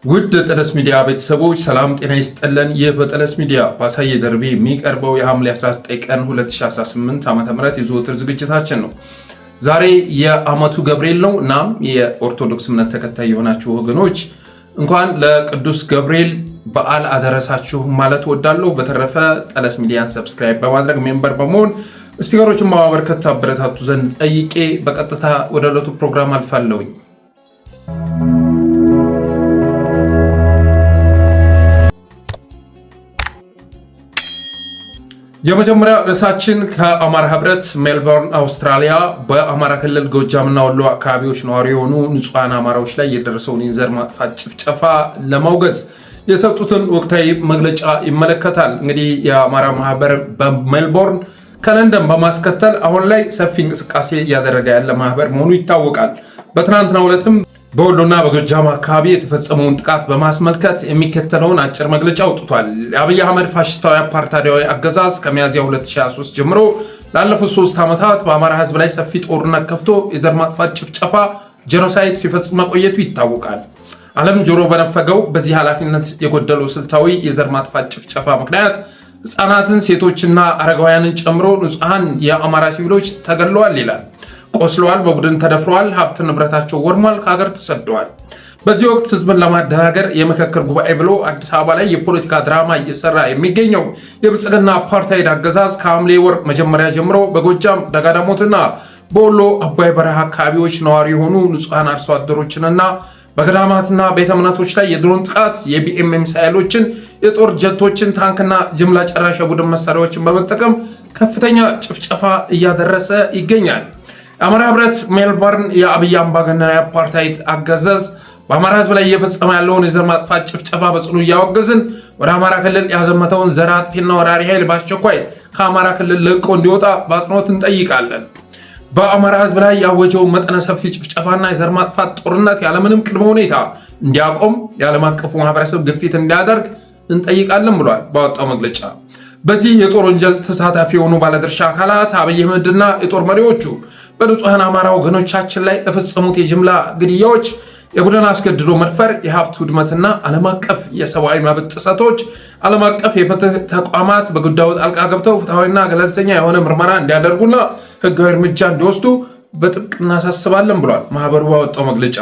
ውድ ጠለስ ሚዲያ ቤተሰቦች ሰላም ጤና ይስጥልን። ይህ በጠለስ ሚዲያ ባሳየ ደርቤ የሚቀርበው የሐምሌ 19 ቀን 2018 ዓ.ም የዘወትር ዝግጅታችን ነው። ዛሬ የዓመቱ ገብርኤል ነው። እናም የኦርቶዶክስ እምነት ተከታይ የሆናችሁ ወገኖች እንኳን ለቅዱስ ገብርኤል በዓል አደረሳችሁ ማለት ወዳለሁ። በተረፈ ጠለስ ሚዲያን ሰብስክራይብ በማድረግ ሜምበር በመሆን ስቲከሮችን በማበርከት አበረታቱ ዘንድ ጠይቄ በቀጥታ ወደ ዕለቱ ፕሮግራም አልፋለሁኝ። የመጀመሪያ ርዕሳችን ከአማራ ህብረት ሜልቦርን አውስትራሊያ በአማራ ክልል ጎጃምና ወሎ አካባቢዎች ነዋሪ የሆኑ ንጹሃን አማራዎች ላይ የደረሰውን የዘር ማጥፋት ጭፍጨፋ ለማውገዝ የሰጡትን ወቅታዊ መግለጫ ይመለከታል። እንግዲህ የአማራ ማህበር በሜልቦርን ከለንደን በማስከተል አሁን ላይ ሰፊ እንቅስቃሴ እያደረገ ያለ ማህበር መሆኑ ይታወቃል። በትናንትናው ዕለትም በወሎና በጎጃም አካባቢ የተፈጸመውን ጥቃት በማስመልከት የሚከተለውን አጭር መግለጫ አውጥቷል። የአብይ አህመድ ፋሽስታዊ አፓርታይዳዊ አገዛዝ ከሚያዝያ 2023 ጀምሮ ላለፉት 3 ዓመታት በአማራ ህዝብ ላይ ሰፊ ጦርነት ከፍቶ የዘር ማጥፋት ጭፍጨፋ ጄኖሳይድ ሲፈጽም መቆየቱ ይታወቃል። ዓለም ጆሮ በነፈገው በዚህ ኃላፊነት የጎደለው ስልታዊ የዘር ማጥፋት ጭፍጨፋ ምክንያት ህፃናትን፣ ሴቶችና አረጋውያንን ጨምሮ ንጹሃን የአማራ ሲቪሎች ተገድለዋል ይላል። ቆስለዋል፣ በቡድን ተደፍረዋል፣ ሀብት ንብረታቸው ወድሟል፣ ከሀገር ተሰደዋል። በዚህ ወቅት ህዝብን ለማደናገር የምክክር ጉባኤ ብሎ አዲስ አበባ ላይ የፖለቲካ ድራማ እየሰራ የሚገኘው የብልጽግና አፓርታይድ አገዛዝ ከሐምሌ ወር መጀመሪያ ጀምሮ በጎጃም ደጋዳሞትና በወሎ አባይ በረሃ አካባቢዎች ነዋሪ የሆኑ ንጹሃን አርሶ አደሮችንና በገዳማትና ቤተ እምነቶች ላይ የድሮን ጥቃት፣ የቢኤም ሚሳኤሎችን፣ የጦር ጀቶችን፣ ታንክና ጅምላ ጨራሽ የቡድን መሳሪያዎችን በመጠቀም ከፍተኛ ጭፍጨፋ እያደረሰ ይገኛል። የአማራ ህብረት ሜልቦርን የአብይ አምባገነናዊ አፓርታይድ አገዛዝ በአማራ ህዝብ ላይ እየፈጸመ ያለውን የዘር ማጥፋት ጭፍጨፋ በጽኑ እያወገዝን ወደ አማራ ክልል ያዘመተውን ዘር አጥፊና ወራሪ ኃይል በአስቸኳይ ከአማራ ክልል ለቆ እንዲወጣ በአጽንኦት እንጠይቃለን። በአማራ ህዝብ ላይ ያወጀውን መጠነ ሰፊ ጭፍጨፋና የዘር ማጥፋት ጦርነት ያለምንም ቅድመ ሁኔታ እንዲያቆም የዓለም አቀፉ ማህበረሰብ ግፊት እንዲያደርግ እንጠይቃለን ብሏል ባወጣው መግለጫ። በዚህ የጦር ወንጀል ተሳታፊ የሆኑ ባለድርሻ አካላት አብይ አህመድና የጦር መሪዎቹ በንጹሃን አማራ ወገኖቻችን ላይ ለፈጸሙት የጅምላ ግድያዎች፣ የቡድን አስገድዶ መድፈር፣ የሀብት ውድመትና ዓለም አቀፍ የሰብአዊ መብት ጥሰቶች ዓለም አቀፍ የፍትህ ተቋማት በጉዳዩ ጣልቃ ገብተው ፍትሐዊና ገለልተኛ የሆነ ምርመራ እንዲያደርጉና ህጋዊ እርምጃ እንዲወስዱ በጥብቅ እናሳስባለን ብሏል ማህበሩ ባወጣው መግለጫ።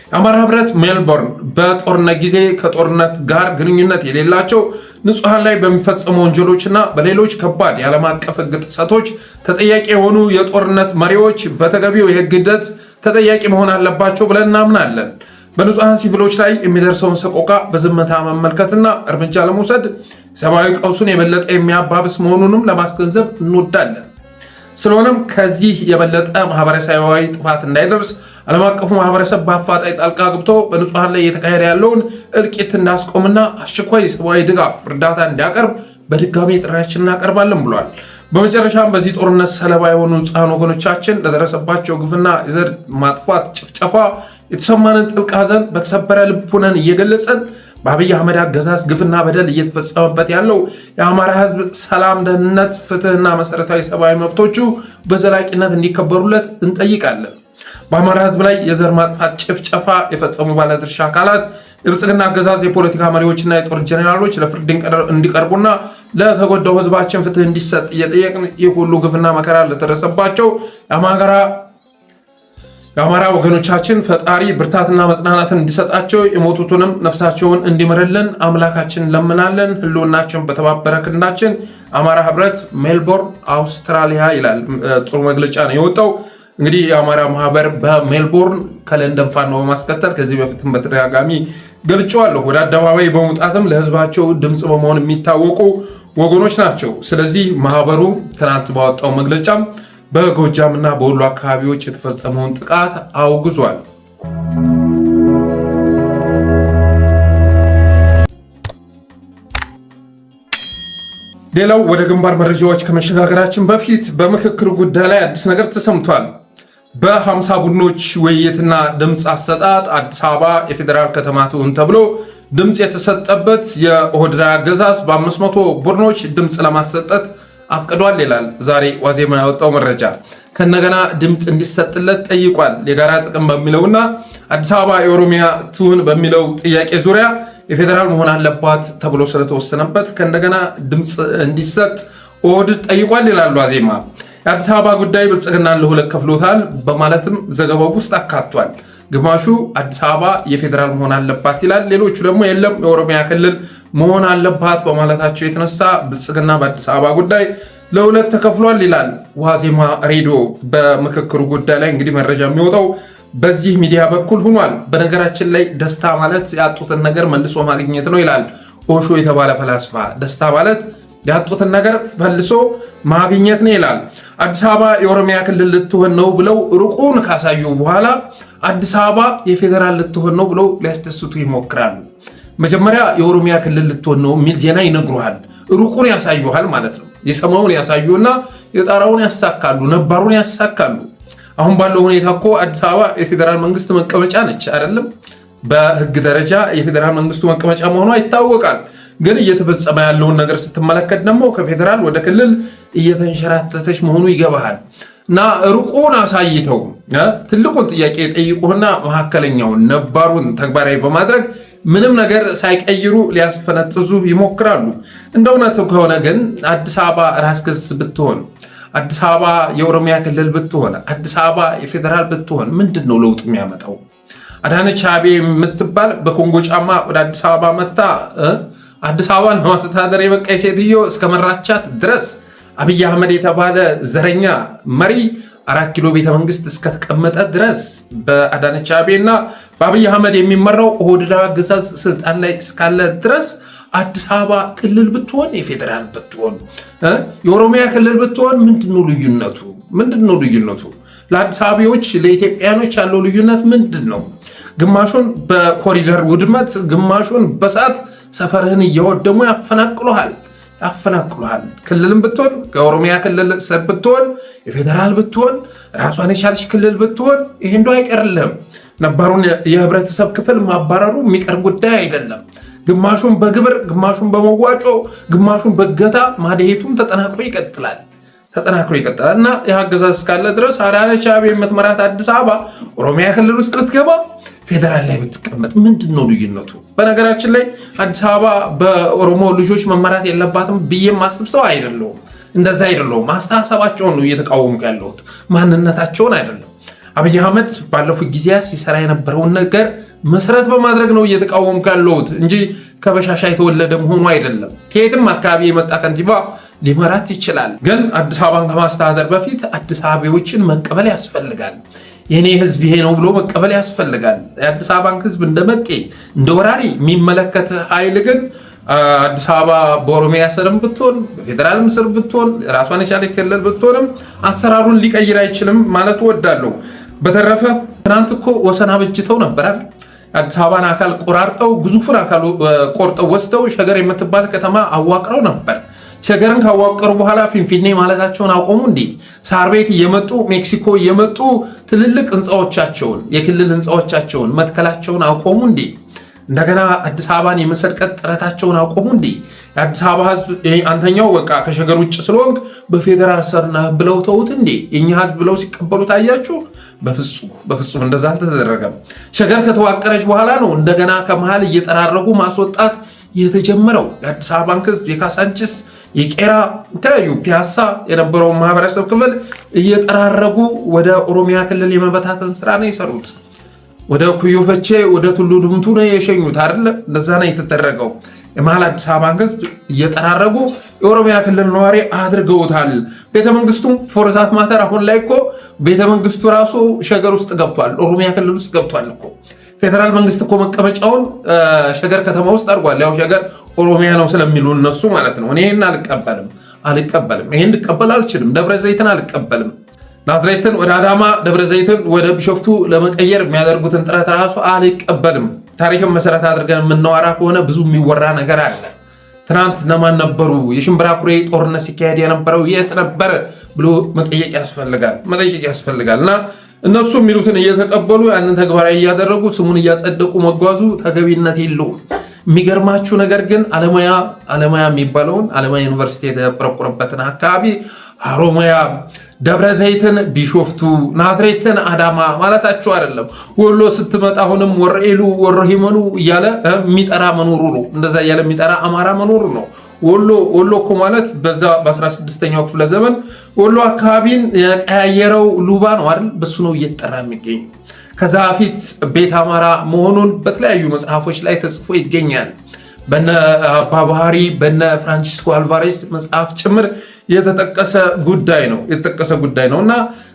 የአማራ ህብረት ሜልቦርን በጦርነት ጊዜ ከጦርነት ጋር ግንኙነት የሌላቸው ንጹሃን ላይ በሚፈጸሙ ወንጀሎችና በሌሎች ከባድ የዓለም አቀፍ ህግ ጥሰቶች ተጠያቂ የሆኑ የጦርነት መሪዎች በተገቢው የህግ ሂደት ተጠያቂ መሆን አለባቸው ብለን እናምናለን። በንጹሃን ሲቪሎች ላይ የሚደርሰውን ሰቆቃ በዝምታ መመልከትና እርምጃ ለመውሰድ ሰብአዊ ቀውሱን የበለጠ የሚያባብስ መሆኑንም ለማስገንዘብ እንወዳለን። ስለሆነም ከዚህ የበለጠ ማህበረሰባዊ ጥፋት እንዳይደርስ ዓለም አቀፉ ማህበረሰብ በአፋጣኝ ጣልቃ ገብቶ በንጹሃን ላይ እየተካሄደ ያለውን እልቂት እንዳስቆምና አስቸኳይ ሰብአዊ ድጋፍ እርዳታ እንዲያቀርብ በድጋሚ ጥሪያችንን እናቀርባለን ብሏል። በመጨረሻም በዚህ ጦርነት ሰለባ የሆኑ ንጹሃን ወገኖቻችን ለደረሰባቸው ግፍና የዘር ማጥፋት ጭፍጨፋ የተሰማንን ጥልቅ ሐዘን በተሰበረ ልብ ሆነን እየገለጸን በአብይ አህመድ አገዛዝ ግፍና በደል እየተፈጸመበት ያለው የአማራ ህዝብ ሰላም፣ ደህንነት፣ ፍትህና መሰረታዊ ሰብአዊ መብቶቹ በዘላቂነት እንዲከበሩለት እንጠይቃለን። በአማራ ህዝብ ላይ የዘር ማጥፋት ጭፍጨፋ የፈጸሙ ባለድርሻ አካላት የብልጽግና አገዛዝ የፖለቲካ መሪዎችና የጦር ጀኔራሎች ለፍርድ እንዲቀርቡና ለተጎዳው ህዝባችን ፍትህ እንዲሰጥ እየጠየቅን ይህ ሁሉ ግፍና መከራ ለደረሰባቸው የአማራ ወገኖቻችን ፈጣሪ ብርታትና መጽናናትን እንዲሰጣቸው የሞቱትንም ነፍሳቸውን እንዲምርልን አምላካችን እንለምናለን። ህልውናችን በተባበረ ክንዳችን። አማራ ህብረት ሜልቦርን አውስትራሊያ ይላል። ጥሩ መግለጫ ነው የወጣው። እንግዲህ የአማራ ማህበር በሜልቦርን ከለንደን ፋኖ በማስከተል ከዚህ በፊትም በተደጋጋሚ ገልጫዋለሁ። ወደ አደባባይ በመውጣትም ለህዝባቸው ድምፅ በመሆን የሚታወቁ ወገኖች ናቸው። ስለዚህ ማህበሩ ትናንት ባወጣው መግለጫም በጎጃምና በወሎ አካባቢዎች የተፈጸመውን ጥቃት አውግዟል። ሌላው ወደ ግንባር መረጃዎች ከመሸጋገራችን በፊት በምክክር ጉዳይ ላይ አዲስ ነገር ተሰምቷል። በ50 ቡድኖች ውይይትና ድምፅ አሰጣጥ አዲስ አበባ የፌዴራል ከተማ ትሁን ተብሎ ድምፅ የተሰጠበት የኦህዴድ አገዛዝ በ500 ቡድኖች ድምፅ ለማሰጠት አቅዷል ይላል ዛሬ ዋዜማ ያወጣው መረጃ። ከነገና ድምፅ እንዲሰጥለት ጠይቋል። የጋራ ጥቅም በሚለውና አዲስ አበባ የኦሮሚያ ትሁን በሚለው ጥያቄ ዙሪያ የፌዴራል መሆን አለባት ተብሎ ስለተወሰነበት ከእንደገና ድምፅ እንዲሰጥ ኦህዴድ ጠይቋል ይላሉ ዋዜማ። የአዲስ አበባ ጉዳይ ብልጽግናን ለሁለት ከፍሎታል በማለትም ዘገባው ውስጥ አካቷል። ግማሹ አዲስ አበባ የፌዴራል መሆን አለባት ይላል፣ ሌሎቹ ደግሞ የለም የኦሮሚያ ክልል መሆን አለባት በማለታቸው የተነሳ ብልጽግና በአዲስ አበባ ጉዳይ ለሁለት ተከፍሏል ይላል ዋዜማ ሬዲዮ። በምክክሩ ጉዳይ ላይ እንግዲህ መረጃ የሚወጣው በዚህ ሚዲያ በኩል ሆኗል። በነገራችን ላይ ደስታ ማለት ያጡትን ነገር መልሶ ማግኘት ነው ይላል ኦሾ የተባለ ፈላስፋ። ደስታ ማለት ያጡትን ነገር መልሶ ማግኘት ነው ይላል። አዲስ አበባ የኦሮሚያ ክልል ልትሆን ነው ብለው ሩቁን ካሳዩ በኋላ አዲስ አበባ የፌዴራል ልትሆን ነው ብለው ሊያስደስቱ ይሞክራሉ። መጀመሪያ የኦሮሚያ ክልል ልትሆን ነው የሚል ዜና ይነግሩሃል፣ ሩቁን ያሳዩሃል ማለት ነው። የሰማውን ያሳዩና የጣራውን ያሳካሉ፣ ነባሩን ያሳካሉ። አሁን ባለው ሁኔታ እኮ አዲስ አበባ የፌዴራል መንግስት መቀመጫ ነች አይደለም? በህግ ደረጃ የፌዴራል መንግስቱ መቀመጫ መሆኗ ይታወቃል። ግን እየተፈጸመ ያለውን ነገር ስትመለከት ደግሞ ከፌዴራል ወደ ክልል እየተንሸራተተች መሆኑ ይገባሃል። እና ሩቁን አሳይተው ትልቁን ጥያቄ የጠይቁህና መካከለኛውን ነባሩን ተግባራዊ በማድረግ ምንም ነገር ሳይቀይሩ ሊያስፈነጥዙ ይሞክራሉ። እንደ እውነቱ ከሆነ ግን አዲስ አበባ ራስ ገዝ ብትሆን፣ አዲስ አበባ የኦሮሚያ ክልል ብትሆን፣ አዲስ አበባ የፌዴራል ብትሆን ምንድን ነው ለውጥ የሚያመጣው? አዳነች አቤቤ የምትባል በኮንጎ ጫማ ወደ አዲስ አበባ መታ አዲስ አበባን ለማስተዳደር የበቃ ሴትዮ እስከ መራቻት ድረስ አብይ አህመድ የተባለ ዘረኛ መሪ 4 ኪሎ ቤተ መንግስት እስከተቀመጠ ድረስ በአዳነች አቤቤ እና በአብይ አህመድ የሚመራው ኦህዴድ አገዛዝ ስልጣን ላይ እስካለ ድረስ አዲስ አበባ ክልል ብትሆን የፌዴራል ብትሆን የኦሮሚያ ክልል ብትሆን ምንድነው ልዩነቱ? ምንድነው ልዩነቱ? ለአዲስ አበባዎች ለኢትዮጵያኖች ያለው ልዩነት ምንድን ነው? ግማሹን በኮሪደር ውድመት፣ ግማሹን በሳት ሰፈርህን እያወደሙ ያፈናቅሉሃል። ክልልም ብትሆን ከኦሮሚያ ክልል ስር ብትሆን የፌዴራል ብትሆን ራሷን የቻለች ክልል ብትሆን ይሄ እንደው አይቀርልህም። ነባሩን የህብረተሰብ ክፍል ማባረሩ የሚቀር ጉዳይ አይደለም። ግማሹን በግብር፣ ግማሹን በመዋጮ፣ ግማሹን በገታ ማደሄቱም ተጠናክሮ ይቀጥላል እና የአገዛዝ እስካለ ድረስ አዳነች አቤቤ የምትመራት አዲስ አበባ ኦሮሚያ ክልል ውስጥ ልትገባ ፌዴራል ላይ ብትቀመጥ ምንድን ነው ልዩነቱ? በነገራችን ላይ አዲስ አበባ በኦሮሞ ልጆች መመራት የለባትም ብዬ ማስብ ሰው አይደለሁም። እንደዛ አይደለሁም። አስተሳሰባቸውን ነው እየተቃወምኩ ያለሁት፣ ማንነታቸውን አይደለም። አብይ አህመድ ባለፉት ጊዜያት ሲሰራ የነበረውን ነገር መሰረት በማድረግ ነው እየተቃወምኩ ያለሁት እንጂ ከበሻሻ የተወለደ መሆኑ አይደለም። ከየትም አካባቢ የመጣ ከንቲባ ሊመራት ይችላል። ግን አዲስ አበባን ከማስተዳደር በፊት አዲስ አበባዎችን መቀበል ያስፈልጋል። የኔ ህዝብ ይሄ ነው ብሎ መቀበል ያስፈልጋል። የአዲስ አበባን ህዝብ እንደ መጤ እንደ ወራሪ የሚመለከት ኃይል ግን አዲስ አበባ በኦሮሚያ ስርም ብትሆን በፌዴራልም ስር ብትሆን ራሷን የቻለች ክልል ብትሆንም አሰራሩን ሊቀይር አይችልም ማለት እወዳለሁ። በተረፈ ትናንት እኮ ወሰን አበጅተው ነበር አይደል? አዲስ አበባን አካል ቆራርጠው ግዙፉን አካል ቆርጠው ወስደው ሸገር የምትባል ከተማ አዋቅረው ነበር። ሸገርን ካዋቀሩ በኋላ ፊንፊኔ ማለታቸውን አቆሙ እንዴ? ሳር ቤት እየመጡ ሜክሲኮ እየመጡ ትልልቅ ህንፃዎቻቸውን የክልል ህንፃዎቻቸውን መትከላቸውን አቆሙ እንዴ? እንደገና አዲስ አበባን የመሰልቀጥ ጥረታቸውን አቆሙ እንዴ? የአዲስ አበባ ህዝብ አንተኛው በቃ ከሸገር ውጭ ስለሆንክ በፌዴራል ስር ነህ ብለው ተውት እንዴ? የኛ ህዝብ ብለው ሲቀበሉ ታያችሁ? በፍጹም እንደዛ አልተደረገም። ሸገር ከተዋቀረች በኋላ ነው እንደገና ከመሃል እየጠራረጉ ማስወጣት የተጀመረው። የአዲስ አበባን ህዝብ የካሳንችስ የቄራ የተለያዩ ፒያሳ የነበረውን ማህበረሰብ ክፍል እየጠራረጉ ወደ ኦሮሚያ ክልል የመበታተን ስራ ነው የሰሩት። ወደ ኩዮ ፈቼ ወደ ቱሉ ድምቱ ነው የሸኙት አይደል? እንደዛ ነው የተደረገው። የመሃል አዲስ አበባን ህዝብ እየጠራረጉ የኦሮሚያ ክልል ነዋሪ አድርገውታል። ቤተመንግስቱም ፎርዛት ማተር አሁን ላይ እኮ ቤተመንግስቱ ራሱ ሸገር ውስጥ ገብቷል፣ ኦሮሚያ ክልል ውስጥ ገብቷል እኮ። ፌዴራል መንግስት እኮ መቀመጫውን ሸገር ከተማ ውስጥ አድርጓል። ያው ሸገር ኦሮሚያ ነው ስለሚሉ እነሱ ማለት ነው። እኔ ይህን አልቀበልም። ይህን ልቀበል አልችልም። ደብረ ዘይትን አልቀበልም። ናዝሬትን ወደ አዳማ፣ ደብረ ዘይትን ወደ ቢሾፍቱ ለመቀየር የሚያደርጉትን ጥረት ራሱ አልቀበልም። ታሪክን መሰረት አድርገን የምናወራ ከሆነ ብዙ የሚወራ ነገር አለ። ትናንት እነማን ነበሩ? የሽምብራ ኩሬ ጦርነት ሲካሄድ የነበረው የት ነበር ብሎ መጠየቅ ያስፈልጋል። እና እነሱ የሚሉትን እየተቀበሉ ያንን ተግባራዊ እያደረጉ ስሙን እያጸደቁ መጓዙ ተገቢነት የለውም። የሚገርማችሁ ነገር ግን አለማያ የሚባለውን አለማያ ዩኒቨርሲቲ የተቆረቆረበትን አካባቢ ሐሮማያ ደብረ ዘይትን ቢሾፍቱ ናዝሬትን አዳማ ማለታቸው አይደለም። ወሎ ስትመጣ አሁንም ወረኢሉ ወረሂመኑ እያለ የሚጠራ መኖሩ ነው። እንደዛ እያለ የሚጠራ አማራ መኖሩ ነው። ወሎ እኮ ማለት በዛ በ16ኛው ክፍለ ዘመን ወሎ አካባቢን የቀያየረው ሉባ ነው አይደል? በሱ ነው እየተጠራ የሚገኝ። ከዛ በፊት ቤት አማራ መሆኑን በተለያዩ መጽሐፎች ላይ ተጽፎ ይገኛል። በነ አባባህሪ በነ ፍራንቺስኮ አልቫሬስ መጽሐፍ ጭምር የተጠቀሰ ጉዳይ ነው እና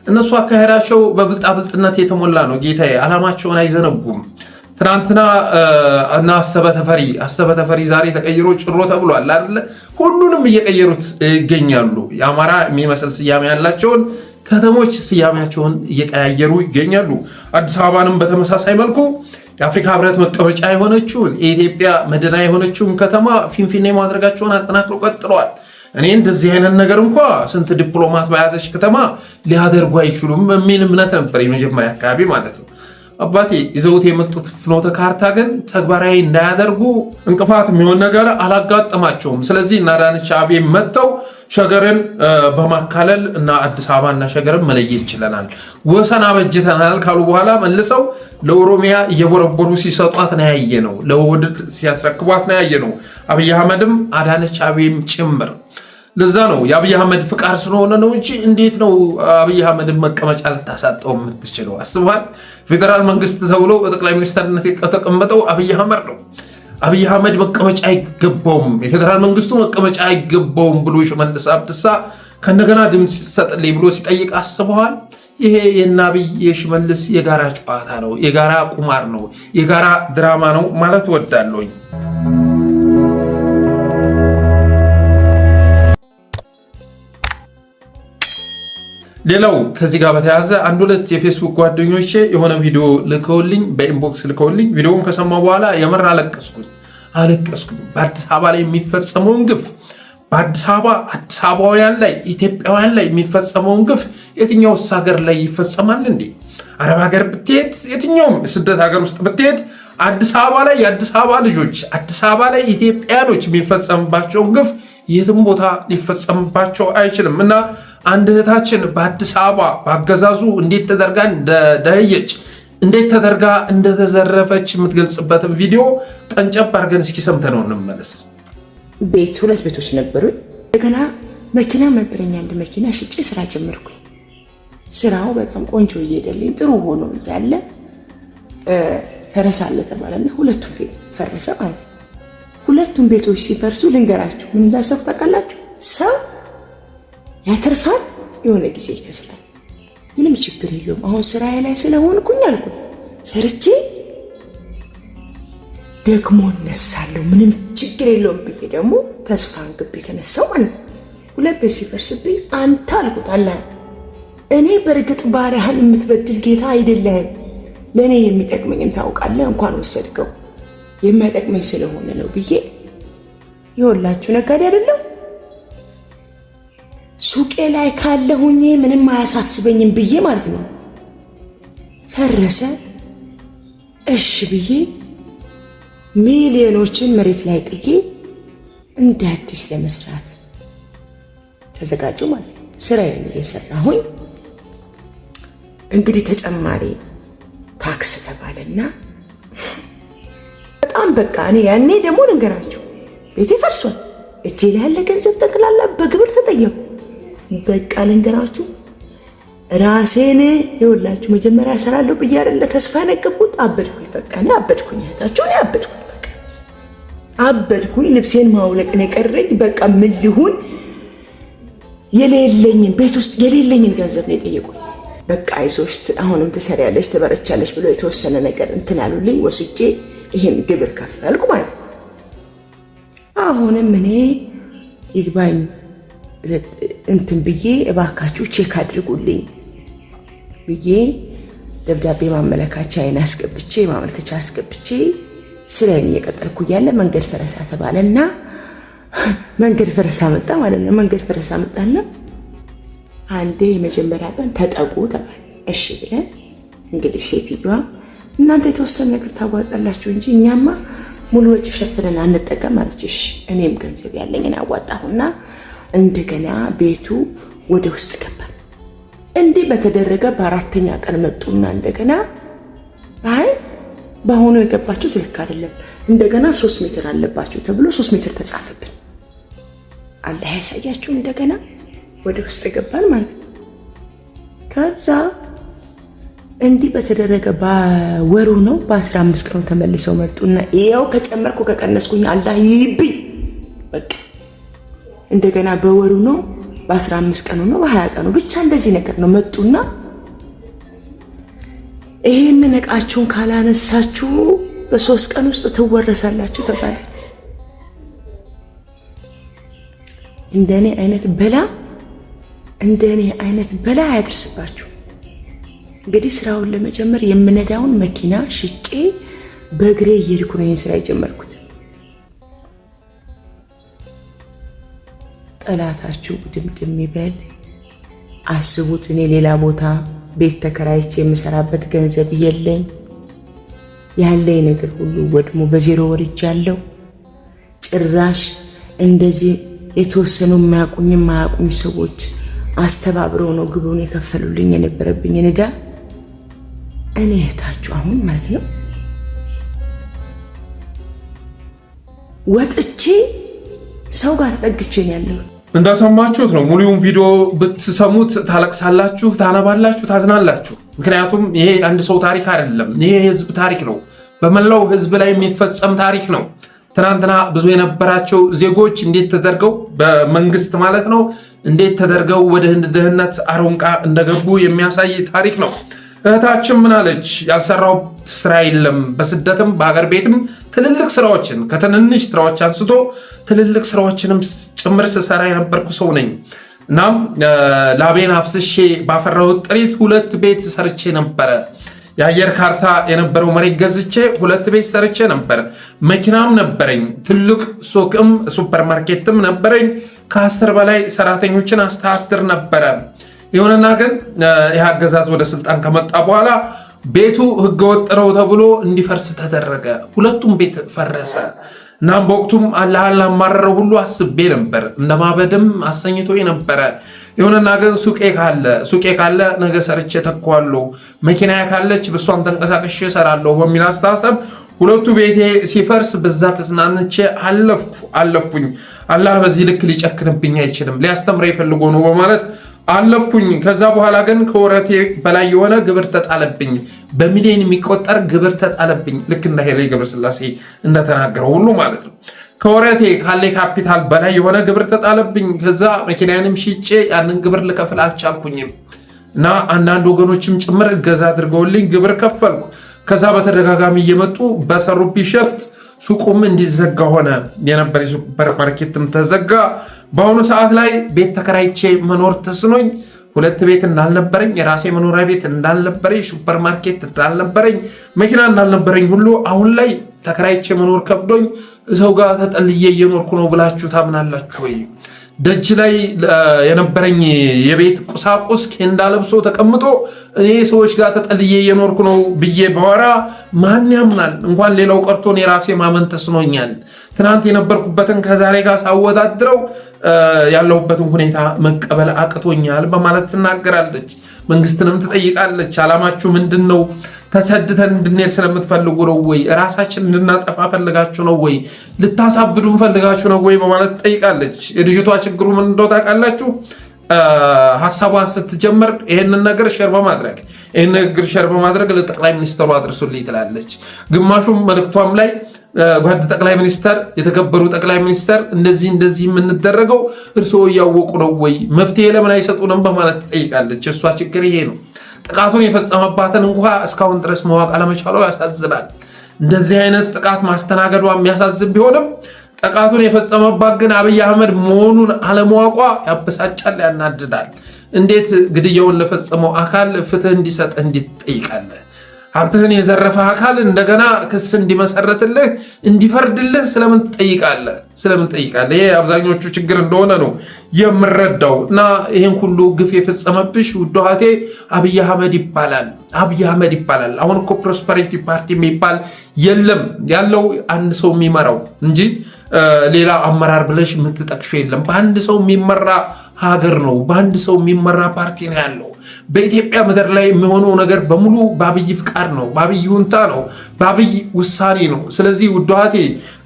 እነሱ አካሄዳቸው በብልጣብልጥነት የተሞላ ነው። ጌታዬ ዓላማቸውን አይዘነጉም። ትናንትና እና አሰበ ተፈሪ ዛሬ ተቀይሮ ጭሮ ተብሏል አይደለ? ሁሉንም እየቀየሩት ይገኛሉ። የአማራ የሚመስል ስያሜ ያላቸውን ከተሞች ስያሜያቸውን እየቀያየሩ ይገኛሉ። አዲስ አበባንም በተመሳሳይ መልኩ የአፍሪካ ህብረት መቀመጫ የሆነችውን የኢትዮጵያ መዲና የሆነችውን ከተማ ፊንፊኔ ማድረጋቸውን አጠናክረው ቀጥለዋል። እኔ እንደዚህ አይነት ነገር እንኳ ስንት ዲፕሎማት በያዘች ከተማ ሊያደርጉ አይችሉም የሚል እምነት ነበር የመጀመሪያ አካባቢ ማለት ነው። አባቴ ይዘውት የመጡት ፍኖተ ካርታ ግን ተግባራዊ እንዳያደርጉ እንቅፋት የሚሆን ነገር አላጋጠማቸውም። ስለዚህ እና አዳነች አቤቤ መጥተው ሸገርን በማካለል እና አዲስ አበባ እና ሸገርን መለየት ይችለናል፣ ወሰን አበጅተናል ካሉ በኋላ መልሰው ለኦሮሚያ እየቦረቦሩ ሲሰጧት ነው ያየ ነው። ለውድድ ሲያስረክቧት ነው ያየ ነው። አብይ አህመድም አዳነች አቤቤም ጭምር። ለዛ ነው የአብይ አህመድ ፍቃድ ስለሆነ ነው እንጂ እንዴት ነው አብይ አህመድን መቀመጫ ልታሳጠው የምትችለው? አስበሃል? ፌዴራል መንግስት ተብሎ በጠቅላይ ሚኒስትርነት የተቀመጠው አብይ አህመድ ነው። አብይ አህመድ መቀመጫ አይገባውም፣ የፌዴራል መንግስቱ መቀመጫ አይገባውም ብሎ ሽመልስ አብዲሳ ከነገና ድምፅ ይሰጥልኝ ብሎ ሲጠይቅ አስበዋል? ይሄ የእነ አብይ የሽመልስ የጋራ ጨዋታ ነው፣ የጋራ ቁማር ነው፣ የጋራ ድራማ ነው ማለት ወዳለሁኝ። ሌላው ከዚህ ጋር በተያያዘ አንድ ሁለት የፌስቡክ ጓደኞቼ የሆነ ቪዲዮ ልከውልኝ በኢንቦክስ ልከውልኝ ቪዲዮውን ከሰማሁ በኋላ የምር አለቀስኩኝ። በአዲስ አበባ ላይ የሚፈጸመውን ግፍ በአዲስ አበባውያን ላይ ኢትዮጵያውያን ላይ የሚፈጸመውን ግፍ የትኛውስ ሀገር ላይ ይፈጸማል እንዴ? አረብ ሀገር ብትሄድ፣ የትኛውም ስደት ሀገር ውስጥ ብትሄድ አዲስ አበባ ላይ የአዲስ አበባ ልጆች አዲስ አበባ ላይ ኢትዮጵያኖች የሚፈጸምባቸውን ግፍ የትም ቦታ ሊፈጸምባቸው አይችልም እና አንድ እህታችን በአዲስ አበባ በአገዛዙ እንዴት ተደርጋ እንደደህየች እንዴት ተደርጋ እንደተዘረፈች የምትገልጽበትን ቪዲዮ ቀንጨብ አድርገን እስኪ ሰምተነው እንመለስ። ሁለት ቤቶች ነበሩኝ። እንደገና መኪና ነበረኝ። አንድ መኪና ሽጬ ስራ ጀመርኩኝ። ስራው በጣም ቆንጆ እየሄደልኝ ጥሩ ሆኖ እያለ ፈረሳ አለ ተባለና ሁለቱም ቤት ፈረሰ ማለት ነው። ሁለቱም ቤቶች ሲፈርሱ ልንገራችሁ ምን እንዳሰብኩ ታውቃላችሁ? ሰው ያተርፋል፣ የሆነ ጊዜ ይከስራል። ምንም ችግር የለውም አሁን ስራዬ ላይ ስለሆንኩኝ አልኩ ሰርቼ ደግሞ እነሳለሁ፣ ምንም ችግር የለውም ብዬ ደግሞ ተስፋ አንግቤ የተነሳው ማለት ነው። ሁለት ቤት ሲፈርስብኝ አንተ አልኩት አላህ እኔ በእርግጥ ባሪያህን የምትበድል ጌታ አይደለህም፣ ለእኔ የሚጠቅመኝም ታውቃለህ፣ እንኳን ወሰድከው የማይጠቅመኝ ስለሆነ ነው ብዬ ይኸውላችሁ ነጋዴ አይደለም ሱቄ ላይ ካለሁኝ ምንም አያሳስበኝም ብዬ ማለት ነው። ፈረሰ። እሺ ብዬ ሚሊዮኖችን መሬት ላይ ጥዬ እንደ አዲስ ለመስራት ተዘጋጁ ማለት ነው። ስራዬን እየሰራሁኝ እንግዲህ ተጨማሪ ታክስ ተባለና በጣም በቃ እኔ ያኔ ደግሞ ልንገራችሁ ቤቴ ፈርሷል። እጄ ላይ ያለ ገንዘብ ጠቅላላ በግብር ተጠየቁ። በቃ ልንገራችሁ ራሴን ይኸውላችሁ መጀመሪያ እሰራለሁ ብዬ አይደለ ተስፋ ነገርኩት። አበድኩኝ። በቃ እኔ አበድኩኝ። እህታችሁ እኔ አበድኩኝ። በቃ አበድኩኝ። ልብሴን ማውለቅ ነው የቀረኝ። በቃ ምን ልሁን የሌለኝን ቤት ውስጥ የሌለኝን ገንዘብ ነው የጠየቁኝ። በቃ አይዞሽ አሁንም ትሰሪያለሽ ትበረቻለሽ ብሎ የተወሰነ ነገር እንትን አሉልኝ። ወስጄ ይሄን ግብር ከፈልኩ ማለት ነው። አሁንም እኔ ይግባኝ እንትን ብዬ እባካችሁ ቼክ አድርጉልኝ ብዬ ደብዳቤ ማመለከቻዬን አስገብቼ ማመልከቻ አስገብቼ ስራዬን እየቀጠልኩ እያለ መንገድ ፈረሳ ተባለና መንገድ ፈረሳ መጣ ማለት ነው። መንገድ ፈረሳ መጣና አንዴ የመጀመሪያ ቀን ተጠቁ ተባለ። እሺ ብለን እንግዲህ ሴትዮዋ እናንተ የተወሰነ ነገር ታዋጣላችሁ እንጂ እኛማ ሙሉ ወጪ ሸፍነን አንጠቀም አለች። እሺ እኔም ገንዘብ ያለኝን አዋጣሁና እንደገና ቤቱ ወደ ውስጥ ገባ። እንዲህ በተደረገ በአራተኛ ቀን መጡና እንደገና አይ በአሁኑ የገባችሁት ልክ አይደለም፣ እንደገና 3 ሜትር አለባችሁ ተብሎ 3 ሜትር ተጻፈብን። አላህ ያሳያችሁ። እንደገና ወደ ውስጥ ገባን ማለት ነው። ከዛ እንዲህ በተደረገ በወሩ ነው በ15 ቀኑ ተመልሰው መጡና ይኸው ከጨመርኩ ከቀነስኩኝ አላህ ይብኝ በቃ እንደገና በወሩ ነው በ15 ቀኑ ነው በ20 ቀኑ ብቻ እንደዚህ ነገር ነው መጡና ይሄን እቃችሁን ካላነሳችሁ በ3 ቀን ውስጥ ትወረሳላችሁ ተባለ። እንደኔ አይነት በላ አያድርስባችሁ። እንግዲህ ስራውን ለመጀመር የምነዳውን መኪና ሽጬ በእግሬ እየሄድኩ ነው ይሄን ስራ የጀመርኩት። ጠላታችሁ ድምድም ይበል። አስቡት፣ እኔ ሌላ ቦታ ቤት ተከራይቼ የምሰራበት ገንዘብ የለኝ። ያለኝ ነገር ሁሉ ወድሞ በዜሮ ወርጃለሁ። ጭራሽ እንደዚህ የተወሰኑ የማያውቁኝ ሰዎች አስተባብረው ነው ግብሩን የከፈሉልኝ የነበረብኝ ዕዳ። እኔ እህታችሁ አሁን ማለት ነው ወጥቼ ሰው ጋር ተጠግቼ ነው ያለው። እንደሰማችሁት ነው። ሙሉውን ቪዲዮ ብትሰሙት ታለቅሳላችሁ፣ ታነባላችሁ፣ ታዝናላችሁ። ምክንያቱም ይሄ አንድ ሰው ታሪክ አይደለም፣ ይሄ የህዝብ ታሪክ ነው። በመላው ህዝብ ላይ የሚፈጸም ታሪክ ነው። ትናንትና ብዙ የነበራቸው ዜጎች እንዴት ተደርገው በመንግስት ማለት ነው እንዴት ተደርገው ወደ ድህነት አረንቋ እንደገቡ የሚያሳይ ታሪክ ነው። እህታችን ምን አለች? ያልሰራው ስራ የለም። በስደትም በሀገር ቤትም ትልልቅ ስራዎችን ከትንንሽ ስራዎች አንስቶ ትልልቅ ስራዎችንም ጭምር ስሰራ የነበርኩ ሰው ነኝ። እናም ላቤን አፍስሼ ባፈራሁት ጥሪት 2 ቤት ሰርቼ ነበረ። የአየር ካርታ የነበረው መሬት ገዝቼ 2 ቤት ሰርቼ ነበር። መኪናም ነበረኝ። ትልቅ ሱቅም ሱፐርማርኬትም ነበረኝ። ከ10 በላይ ሰራተኞችን አስተዳድር ነበረ። ይሁንና ግን ይህ አገዛዝ ወደ ስልጣን ከመጣ በኋላ ቤቱ ህገወጥ ነው ተብሎ እንዲፈርስ ተደረገ። 2ቱም ቤት ፈረሰ። እናም በወቅቱም አላህ ማረረው ሁሉ አስቤ ነበር፣ እንደማበድም አሰኝቶ ነበረ። ይሁንና ግን ሱቄ ካለ ነገ ሰርቼ ተኳለሁ፣ መኪና ካለች በሷም ተንቀሳቅሼ እሰራለሁ በሚል አስተሳሰብ 2ቱ ቤቴ ሲፈርስ በዛ ተጽናንቼ አለፍኩኝ። አላህ በዚህ ልክ ሊጨክንብኝ አይችልም፣ ሊያስተምረኝ ፈልጎ ነው በማለት አለፍኩኝ። ከዛ በኋላ ግን ከወረቴ በላይ የሆነ ግብር ተጣለብኝ። በሚሊዮን የሚቆጠር ግብር ተጣለብኝ። ልክ እንደ ኃይሌ ገብረስላሴ እንደተናገረው ሁሉ ማለት ነው። ከወረቴ ካለ ካፒታል በላይ የሆነ ግብር ተጣለብኝ። ከዛ መኪናዬንም ሽጬ ያንን ግብር ልከፍል አልቻልኩኝም እና አንዳንድ ወገኖችም ጭምር እገዛ አድርገውልኝ ግብር ከፈልኩ። ከዛ በተደጋጋሚ እየመጡ በሰሩብኝ ሸፍት ሱቁም እንዲዘጋ ሆነ። የነበረ ሱፐርማርኬትም ተዘጋ። በአሁኑ ሰዓት ላይ ቤት ተከራይቼ መኖር ተስኖኝ 2 ቤት እንዳልነበረኝ፣ የራሴ መኖሪያ ቤት እንዳልነበረኝ፣ ሱፐርማርኬት እንዳልነበረኝ፣ መኪና እንዳልነበረኝ ሁሉ አሁን ላይ ተከራይቼ መኖር ከብዶኝ ሰው ጋር ተጠልዬ እየኖርኩ ነው ብላችሁ ታምናላችሁ ወይ? ደጅ ላይ የነበረኝ የቤት ቁሳቁስ ኬንዳ ለብሶ ተቀምጦ እኔ ሰዎች ጋር ተጠልዬ እየኖርኩ ነው ብዬ በወራ ማን ያምናል? እንኳን ሌላው ቀርቶ እኔ ራሴ ማመን ተስኖኛል። ትናንት የነበርኩበትን ከዛሬ ጋር ሳወዳድረው ያለሁበትን ሁኔታ መቀበል አቅቶኛል በማለት ትናገራለች። መንግስትንም ትጠይቃለች። ዓላማችሁ ምንድን ነው? ተሰድተን እንድንሄድ ስለምትፈልጉ ነው ወይ? ራሳችን እንድናጠፋ ፈልጋችሁ ነው ወይ? ልታሳብዱን ፈልጋችሁ ነው ወይ? በማለት ትጠይቃለች። የልጅቷ ችግሩ ምን እንደው ታውቃላችሁ? ሀሳቧን ስትጀምር ይህንን ነገር ሼር በማድረግ ለጠቅላይ ሚኒስትሩ አድርሱልኝ ትላለች። ግማሹም መልእክቷም ላይ ጓድ ጠቅላይ ሚኒስተር፣ የተከበሩ ጠቅላይ ሚኒስተር እንደዚህ የምንደረገው እርስዎ እያወቁ ነው ወይ? መፍትሄ ለምን አይሰጡንም? በማለት ትጠይቃለች። እሷ ችግር ይሄ ነው። ጥቃቱን የፈጸመባትን እንኳ እስካሁን ድረስ ማወቅ አለመቻሏ ያሳዝናል። እንደዚህ አይነት ጥቃት ማስተናገዷ የሚያሳዝን ቢሆንም ጥቃቱን የፈጸመባት ግን አብይ አህመድ መሆኑን አለማወቋ ያበሳጫል፣ ያናድዳል። እንዴት ግድያውን ለፈጸመው አካል ፍትህ እንዲሰጥ እንዴት ትጠይቃለህ? ሀብትህን የዘረፈ አካል እንደገና ክስ እንዲመሰረትልህ እንዲፈርድልህ ስለምን ትጠይቃለህ? ይሄ አብዛኞቹ ችግር እንደሆነ ነው የምረዳው። እና ይህን ሁሉ ግፍ የፈጸመብሽ ውድ እህቴ አብይ አህመድ ይባላል። አሁን እኮ ፕሮስፐሪቲ ፓርቲ የሚባል የለም፣ ያለው አንድ ሰው የሚመራው እንጂ ሌላ አመራር ብለሽ የምትጠቅሽው የለም። በአንድ ሰው የሚመራ ሀገር ነው፣ በአንድ ሰው የሚመራ ፓርቲ ነው ያለው። በኢትዮጵያ ምድር ላይ የሚሆነው ነገር በሙሉ በአብይ ፍቃድ ነው፣ በአብይ ሁንታ ነው፣ በአብይ ውሳኔ ነው። ስለዚህ ውድ እህቴ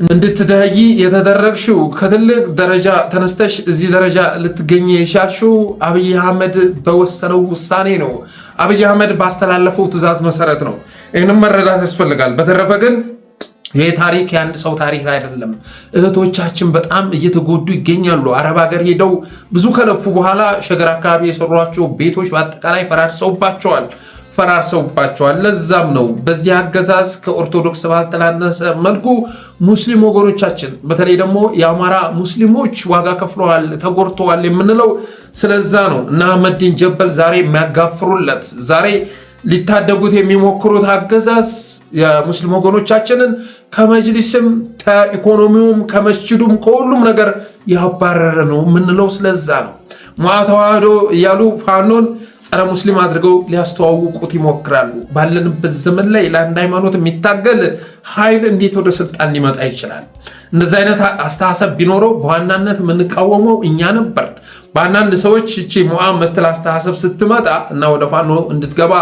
እንድትደህይ የተደረግሽው ከትልቅ ደረጃ ተነስተሽ እዚህ ደረጃ ልትገኝ የቻልሽው አብይ አህመድ በወሰነው ውሳኔ ነው፣ አብይ አህመድ ባስተላለፈው ትዕዛዝ መሰረት ነው። ይህንም መረዳት ያስፈልጋል። በተረፈ ግን ይህ ታሪክ የአንድ ሰው ታሪክ አይደለም። እህቶቻችን በጣም እየተጎዱ ይገኛሉ። አረብ ሀገር ሄደው ብዙ ከለፉ በኋላ ሸገር አካባቢ የሰሯቸው ቤቶች በአጠቃላይ ፈራርሰውባቸዋል። ለዛም ነው በዚህ አገዛዝ ከኦርቶዶክስ ባልተናነሰ መልኩ ሙስሊም ወገኖቻችን በተለይ ደግሞ የአማራ ሙስሊሞች ዋጋ ከፍለዋል፣ ተጎድተዋል የምንለው ስለዛ ነው። እና አህመዲን ጀበል ዛሬ የሚያጋፍሩለት ዛሬ ሊታደጉት የሚሞክሩት አገዛዝ የሙስሊም ወገኖቻችንን ከመጅሊስም ከኢኮኖሚውም ከመስጂዱም ከሁሉም ነገር ያባረረ ነው የምንለው ስለዛ ነው። ተዋህዶ እያሉ ፋኖን ጸረ ሙስሊም አድርገው ሊያስተዋውቁት ይሞክራሉ። ባለንበት ዘመን ላይ ለአንድ ሃይማኖት የሚታገል ኃይል እንዴት ወደ ስልጣን ሊመጣ ይችላል? እንደዚህ አይነት አስተሳሰብ ቢኖረው በዋናነት የምንቃወመው እኛ ነበር። በአንዳንድ ሰዎች እቺ ምትል አስተሳሰብ ስትመጣ እና ወደ ፋኖ እንድትገባ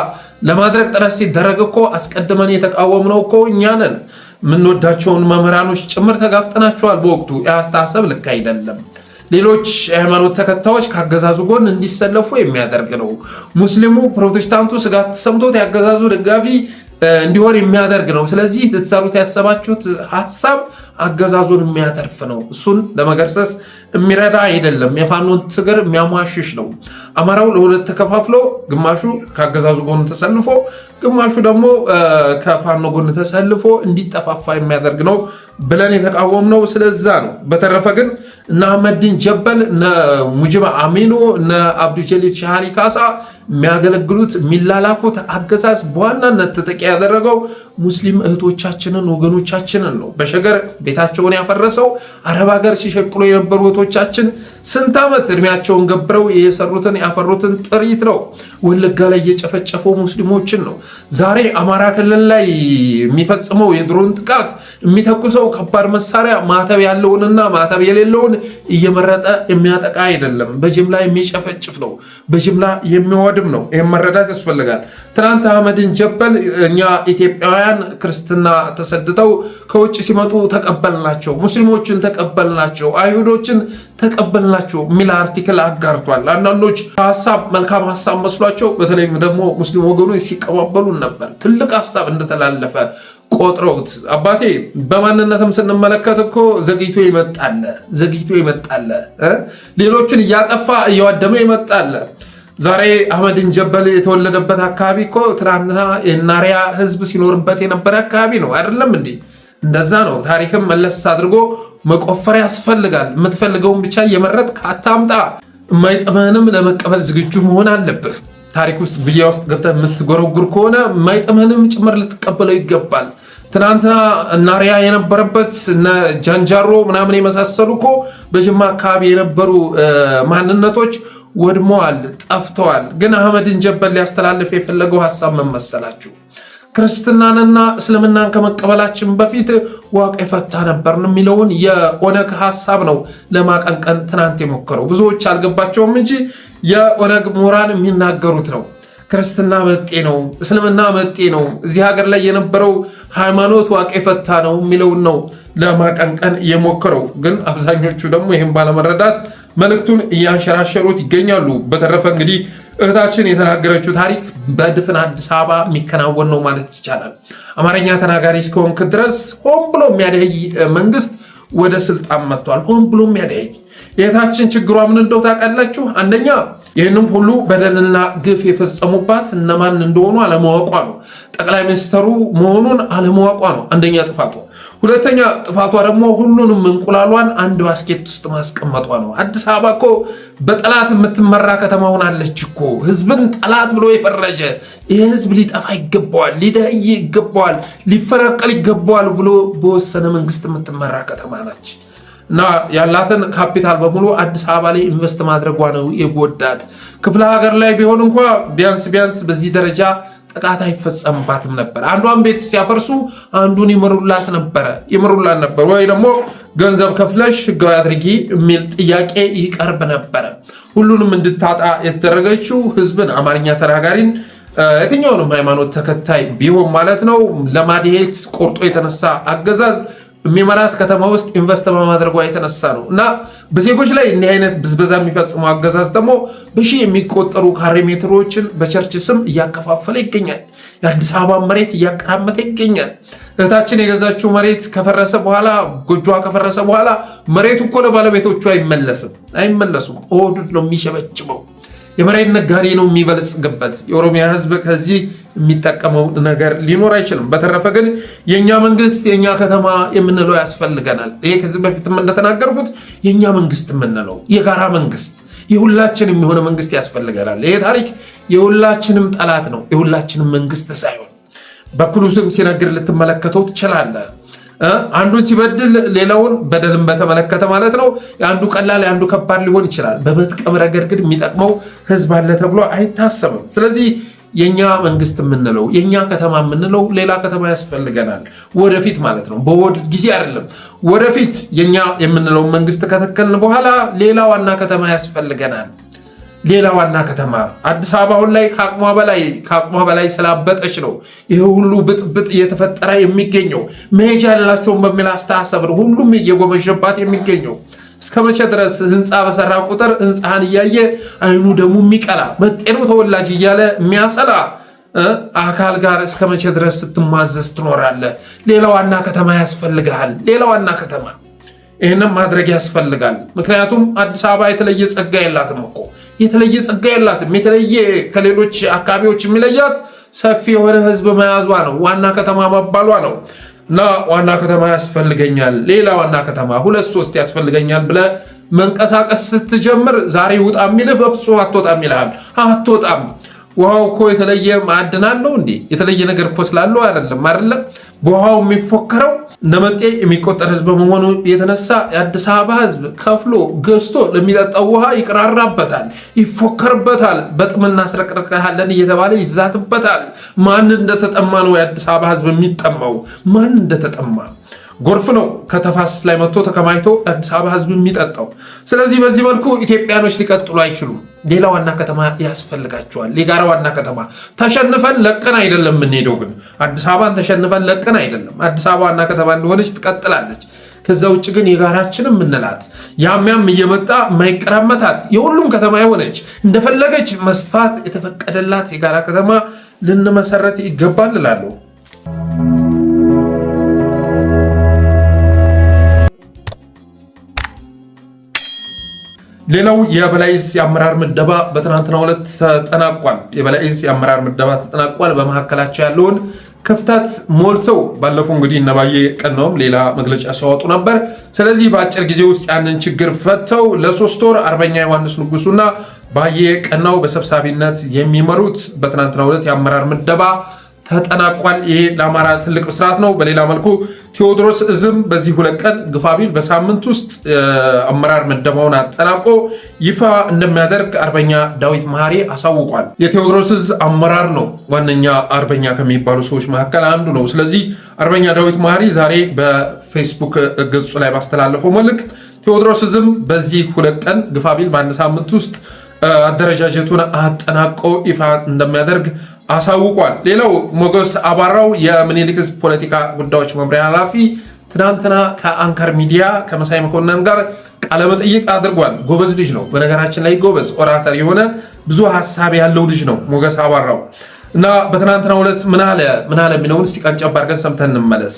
ለማድረግ ጥረት ሲደረግ እኮ አስቀድመን የተቃወምነው እኮ እኛ ነን። የምንወዳቸውን መምህራኖች ጭምር ተጋፍጠናቸዋል። በወቅቱ የአስተሳሰብ ልክ አይደለም። ሌሎች የሃይማኖት ተከታዮች ካገዛዙ ጎን እንዲሰለፉ የሚያደርግ ነው። ሙስሊሙ ፕሮቴስታንቱ ስጋት ተሰምቶት ያገዛዙ ደጋፊ እንዲሆን የሚያደርግ ነው። ስለዚህ ልትሰሩት ያሰባችሁት ሀሳብ አገዛዙን የሚያተርፍ ነው። እሱን ለመገርሰስ የሚረዳ አይደለም። የፋኖን ትግር የሚያሟሽሽ ነው። አማራው ለሁለት ተከፋፍሎ ግማሹ ከአገዛዙ ጎን ተሰልፎ፣ ግማሹ ደግሞ ከፋኖ ጎን ተሰልፎ እንዲጠፋፋ የሚያደርግ ነው ብለን የተቃወምነው ስለዛ ነው። በተረፈ ግን እነ አህመዲን ጀበል፣ እነ ሙጅባ አሚኖ፣ እነ አብዱልጀሊል ሻሃሊ ካሳ የሚያገለግሉት የሚላላኩት አገዛዝ በዋናነት ተጠቂ ያደረገው ሙስሊም እህቶቻችንን ወገኖቻችንን ነው። በሸገር ቤታቸውን ያፈረሰው አረብ ሀገር ሲሸቅሉ የነበሩ እህቶቻችን ስንት ዓመት እድሜያቸውን ገብረው የሰሩትን ያፈሩትን ጥሪት ነው። ወለጋ ላይ የጨፈጨፈው ሙስሊሞችን ነው። ዛሬ አማራ ክልል ላይ የሚፈጽመው የድሮን ጥቃት የሚተኩሰው ከባድ መሳሪያ ማተብ ያለውንና ማተብ የሌለውን እየመረጠ የሚያጠቃ አይደለም። በጅምላ የሚጨፈጭፍ ነው። በጅምላ የሚወድም ነው። ይህም መረዳት ያስፈልጋል። ትናንት አህመዲን ጀበል እኛ ኢትዮጵያውያን ክርስትና ተሰድተው ከውጭ ሲመጡ ተቀበልናቸው፣ ሙስሊሞችን ተቀበልናቸው፣ አይሁዶችን ተቀበልናቸው የሚል አርቲክል አጋርቷል። አንዳንዶች ሀሳብ መልካም ሀሳብ መስሏቸው በተለይም ደግሞ ሙስሊም ወገኖች ሲቀባበሉን ነበር። ትልቅ ሀሳብ እንደተላለፈ ቆጥረውት አባቴ በማንነትም ስንመለከት እኮ ዘግይቶ ይመጣለ ሌሎችን እያጠፋ እያዋደመ ይመጣለ። ዛሬ አህመዲን ጀበል የተወለደበት አካባቢ እኮ ትናንትና የናሪያ ህዝብ ሲኖርበት የነበረ አካባቢ ነው አይደለም እንዴ? እንደዛ ነው። ታሪክም መለስ አድርጎ መቆፈር ያስፈልጋል። የምትፈልገውን ብቻ እየመረጥ አታምጣ። የማይጥምህንም ለመቀበል ዝግጁ መሆን አለብህ። ታሪክ ውስጥ ብያ ውስጥ ገብተህ የምትጎረጉር ከሆነ የማይጥምህንም ጭምር ልትቀበለው ይገባል። ትናንትና ናሪያ የነበረበት ጃንጃሮ ምናምን የመሳሰሉ እኮ በጅማ አካባቢ የነበሩ ማንነቶች ወድመዋል፣ ጠፍተዋል። ግን አህመዲን ጀበል ሊያስተላልፍ የፈለገው ሀሳብ መመሰላችሁ ክርስትናንና እስልምናን ከመቀበላችን በፊት ዋቅ የፈታ ነበርን የሚለውን የኦነግ ሀሳብ ነው ለማቀንቀን ትናንት የሞከረው። ብዙዎች አልገባቸውም እንጂ የኦነግ ምሁራን የሚናገሩት ነው። ክርስትና መጤ ነው፣ እስልምና መጤ ነው፣ እዚህ ሀገር ላይ የነበረው ሃይማኖት ዋቅ የፈታ ነው የሚለውን ነው ለማቀንቀን የሞከረው። ግን አብዛኞቹ ደግሞ ይህን ባለመረዳት መልእክቱን እያንሸራሸሩት ይገኛሉ። በተረፈ እንግዲህ እህታችን የተናገረችው ታሪክ በድፍን አዲስ አበባ የሚከናወን ነው ማለት ይቻላል። አማርኛ ተናጋሪ እስከሆንክ ድረስ ሆን ብሎ የሚያደህይ መንግስት ወደ ስልጣን መጥቷል። ሆን ብሎ የሚያደህይ የታችን ችግሯ ምን እንደው ታውቃላችሁ? አንደኛ ይህንም ሁሉ በደልና ግፍ የፈጸሙባት እነማን እንደሆኑ አለማወቋ ነው። ጠቅላይ ሚኒስትሩ መሆኑን አለማወቋ ነው አንደኛ ጥፋቷ። ሁለተኛ ጥፋቷ ደግሞ ሁሉንም እንቁላሏን አንድ ባስኬት ውስጥ ማስቀመጧ ነው። አዲስ አበባ እኮ በጠላት የምትመራ ከተማ ሆናለች እኮ። ህዝብን ጠላት ብሎ የፈረጀ ይህ ህዝብ ሊጠፋ ይገባዋል፣ ሊደህይ ይገባዋል፣ ሊፈናቀል ይገባዋል ብሎ በወሰነ መንግስት የምትመራ ከተማ ናች። እና ያላትን ካፒታል በሙሉ አዲስ አበባ ላይ ኢንቨስት ማድረጓ ነው የጎዳት። ክፍለ ሀገር ላይ ቢሆን እንኳ ቢያንስ በዚህ ደረጃ ጥቃት አይፈጸምባትም ነበር። አንዷን ቤት ሲያፈርሱ አንዱን ይምሩላት ነበር ወይ ደግሞ ገንዘብ ከፍለሽ ህጋዊ አድርጊ የሚል ጥያቄ ይቀርብ ነበረ። ሁሉንም እንድታጣ የተደረገችው ህዝብን፣ አማርኛ ተናጋሪን፣ የትኛውንም ሃይማኖት ተከታይ ቢሆን ማለት ነው ለማድሄት ቆርጦ የተነሳ አገዛዝ የሚመራት ከተማ ውስጥ ኢንቨስት በማድረጓ የተነሳ ነው። እና በዜጎች ላይ እንዲህ አይነት ብዝበዛ የሚፈጽመው አገዛዝ ደግሞ በሺህ የሚቆጠሩ ካሬ ሜትሮችን በቸርች ስም እያከፋፈለ ይገኛል። የአዲስ አበባ መሬት እያቀራመተ ይገኛል። እህታችን የገዛችው መሬት ከፈረሰ በኋላ ጎጆዋ ከፈረሰ በኋላ መሬቱ እኮ ለባለቤቶቹ አይመለሱም። ኦህዴድ ነው የሚሸበጭበው። የመሬት ነጋዴ ነው የሚበልጽግበት። የኦሮሚያ ህዝብ ከዚህ የሚጠቀመው ነገር ሊኖር አይችልም። በተረፈ ግን የኛ መንግስት የኛ ከተማ የምንለው ያስፈልገናል። ይሄ ከዚህ በፊትም እንደተናገርኩት የኛ መንግስት የምንለው የጋራ መንግስት የሁላችን የሚሆነ መንግስት ያስፈልገናል። ይሄ ታሪክ የሁላችንም ጠላት ነው፣ የሁላችንም መንግስት ሳይሆን በኩሉትም ሲነግር ልትመለከተው ትችላለህ። አንዱን ሲበድል ሌላውን በደልን በተመለከተ ማለት ነው የአንዱ ቀላል የአንዱ ከባድ ሊሆን ይችላል። በመጥቀም ረገድ ግን የሚጠቅመው ህዝብ አለ ተብሎ አይታሰብም። ስለዚህ የኛ መንግስት የምንለው የኛ ከተማ የምንለው ሌላ ከተማ ያስፈልገናል፣ ወደፊት ማለት ነው። በኦህዴድ ጊዜ አይደለም፣ ወደፊት የኛ የምንለው መንግስት ከተከልን በኋላ ሌላ ዋና ከተማ ያስፈልገናል። ሌላ ዋና ከተማ አዲስ አበባ አሁን ላይ ከአቅሟ በላይ ስላበጠች ነው ይህ ሁሉ ብጥብጥ እየተፈጠረ የሚገኘው። መሄጃ ያላቸውን በሚል አስተሳሰብ ነው ሁሉም እየጎመዠባት የሚገኘው። እስከ መቼ ድረስ ህንፃ በሰራ ቁጥር ህንፃህን እያየ አይኑ ደግሞ የሚቀላ መጤኑ ተወላጅ እያለ የሚያሰላ አካል ጋር እስከ መቼ ድረስ ስትማዘዝ ትኖራለህ? ሌላ ዋና ከተማ ያስፈልግሃል። ሌላ ዋና ከተማ ይህንም ማድረግ ያስፈልጋል። ምክንያቱም አዲስ አበባ የተለየ ጸጋ የላትም እኮ የተለየ ከሌሎች አካባቢዎች የሚለያት ሰፊ የሆነ ህዝብ መያዟ ነው፣ ዋና ከተማ መባሏ ነው። እና ዋና ከተማ ያስፈልገኛል፣ ሌላ ዋና ከተማ 2-3 ያስፈልገኛል ብለህ መንቀሳቀስ ስትጀምር ዛሬ ውጣ የሚልህ በፍጹም አትወጣም ይልሃል። አትወጣም። ውሃው እኮ የተለየ ማዕድን አለው እንዴ? የተለየ ነገር እኮ ስላለው አይደለም። በውሃው የሚፎከረው እንደመጤ የሚቆጠር ህዝብ በመሆኑ የተነሳ የአዲስ አበባ ህዝብ ከፍሎ ገዝቶ ለሚጠጣው ውሃ ይቀራራበታል፣ ይፎከርበታል። በጥም እናስረቅርቅሃለን እየተባለ ይዛትበታል። ማን እንደተጠማ ነው የአዲስ አበባ ህዝብ የሚጠማው? ማን እንደተጠማ ጎርፍ ነው ከተፋሰስ ላይ መጥቶ ተከማይቶ አዲስ አበባ ህዝብ የሚጠጣው። ስለዚህ በዚህ መልኩ ኢትዮጵያኖች ሊቀጥሉ አይችሉም። ሌላ ዋና ከተማ ያስፈልጋቸዋል። የጋራ ዋና ከተማ ተሸንፈን ለቀን አይደለም የምንሄደው። ግን አዲስ አበባን ተሸንፈን ለቀን አይደለም። አዲስ አበባ ዋና ከተማ እንደሆነች ትቀጥላለች። ከዛ ውጭ ግን የጋራችን የምንላት ያም እየመጣ የማይቀራመታት የሁሉም ከተማ የሆነች እንደፈለገች መስፋት የተፈቀደላት የጋራ ከተማ ልንመሰረት ይገባል እላለሁ። ሌላው የበላይ ዕዝ የአመራር ምደባ በትናንትናው ዕለት ተጠናቋል። የበላይ ዕዝ የአመራር ምደባ ተጠናቋል። በመካከላቸው ያለውን ክፍተት ሞልተው ባለፈው እንግዲህ እነ ባየ ቀናውም ሌላ መግለጫ ሲያወጡ ነበር። ስለዚህ በአጭር ጊዜ ውስጥ ያንን ችግር ፈተው ለ3 ወር አርበኛ ዮሐንስ ንጉሱና ባየ ቀናው በሰብሳቢነት የሚመሩት በትናንትናው ዕለት የአመራር ምደባ ተጠናቋል። ይሄ ለአማራ ትልቅ ብስራት ነው። በሌላ መልኩ ቴዎድሮስ ዕዝም በዚህ 2 ቀን ግፋቢል በሳምንት ውስጥ አመራር ምደባውን አጠናቆ ይፋ እንደሚያደርግ አርበኛ ዳዊት መሐሪ አሳውቋል። የቴዎድሮስ ዕዝ አመራር ነው ዋነኛ አርበኛ ከሚባሉ ሰዎች መካከል አንዱ ነው። ስለዚህ አርበኛ ዳዊት መሐሪ ዛሬ በፌስቡክ ገጹ ላይ ባስተላለፈው መልእክት ቴዎድሮስ ዕዝም በዚህ 2 ቀን ግፋቢል በአንድ ሳምንት ውስጥ አደረጃጀቱን አጠናቆ ይፋ እንደሚያደርግ አሳውቋል። ሌላው ሞገስ አባራው የምኒልክ ዕዝ ፖለቲካ ጉዳዮች መምሪያ ኃላፊ ትናንትና ከአንከር ሚዲያ ከመሳይ መኮንን ጋር ቃለመጠይቅ አድርጓል። ጎበዝ ልጅ ነው። በነገራችን ላይ ጎበዝ ኦራተር የሆነ ብዙ ሀሳብ ያለው ልጅ ነው ሞገስ አባራው እና በትናንትናው ዕለት ምን አለ የሚለውን እስቲ ቀንጨብ አድርገን ሰምተን እንመለስ።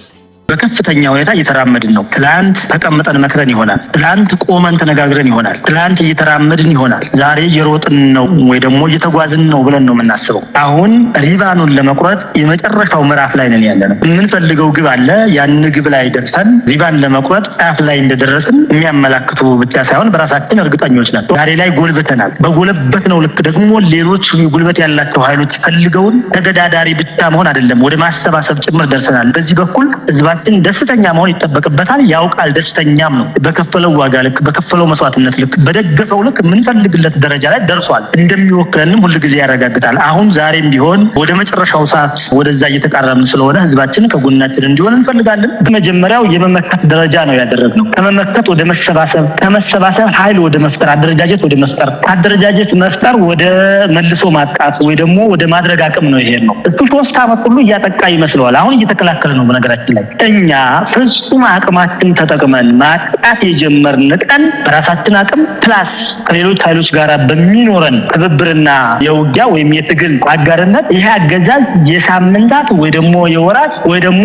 በከፍተኛ ሁኔታ እየተራመድን ነው። ትላንት ተቀምጠን መክረን ይሆናል፣ ትላንት ቆመን ተነጋግረን ይሆናል፣ ትላንት እየተራመድን ይሆናል። ዛሬ እየሮጥን ነው ወይ ደግሞ እየተጓዝን ነው ብለን ነው የምናስበው። አሁን ሪባኑን ለመቁረጥ የመጨረሻው ምዕራፍ ላይ ነን ያለነው። የምንፈልገው ግብ አለ። ያን ግብ ላይ ደርሰን ሪባን ለመቁረጥ ጫፍ ላይ እንደደረስን የሚያመላክቱ ብቻ ሳይሆን በራሳችን እርግጠኞች ነን። ዛሬ ላይ ጎልብተናል። በጎለበት ነው ልክ ደግሞ ሌሎች ጉልበት ያላቸው ኃይሎች ፈልገውን ተገዳዳሪ ብቻ መሆን አይደለም፣ ወደ ማሰባሰብ ጭምር ደርሰናል። በዚህ በኩል ህዝባችን ደስተኛ መሆን ይጠበቅበታል። ያውቃል፣ ደስተኛም ነው። በከፈለው ዋጋ ልክ፣ በከፈለው መስዋዕትነት ልክ፣ በደገፈው ልክ የምንፈልግለት ደረጃ ላይ ደርሷል። እንደሚወክለንም ሁልጊዜ ያረጋግጣል። አሁን ዛሬም ቢሆን ወደ መጨረሻው ሰዓት ወደዛ እየተቃረምን ስለሆነ ህዝባችን ከጎናችን እንዲሆን እንፈልጋለን። በመጀመሪያው የመመከት ደረጃ ነው ያደረግነው። ከመመከት ወደ መሰባሰብ፣ ከመሰባሰብ ኃይል ወደ መፍጠር፣ አደረጃጀት ወደ መፍጠር፣ አደረጃጀት መፍጠር ወደ መልሶ ማጥቃት ወይ ደግሞ ወደ ማድረግ አቅም ነው ይሄ ነው። እሱ 3 ዓመት ሁሉ እያጠቃ ይመስለዋል። አሁን እየተከላከለ ነው። በነገራችን ላይ እኛ ፍጹም አቅማችን ተጠቅመን ማጥቃት የጀመርን ቀን በራሳችን አቅም ፕላስ ከሌሎች ኃይሎች ጋር በሚኖረን ትብብርና የውጊያ ወይም የትግል አጋርነት ይሄ አገዛዝ የሳምንታት ወይ ደግሞ የወራት ወይ ደግሞ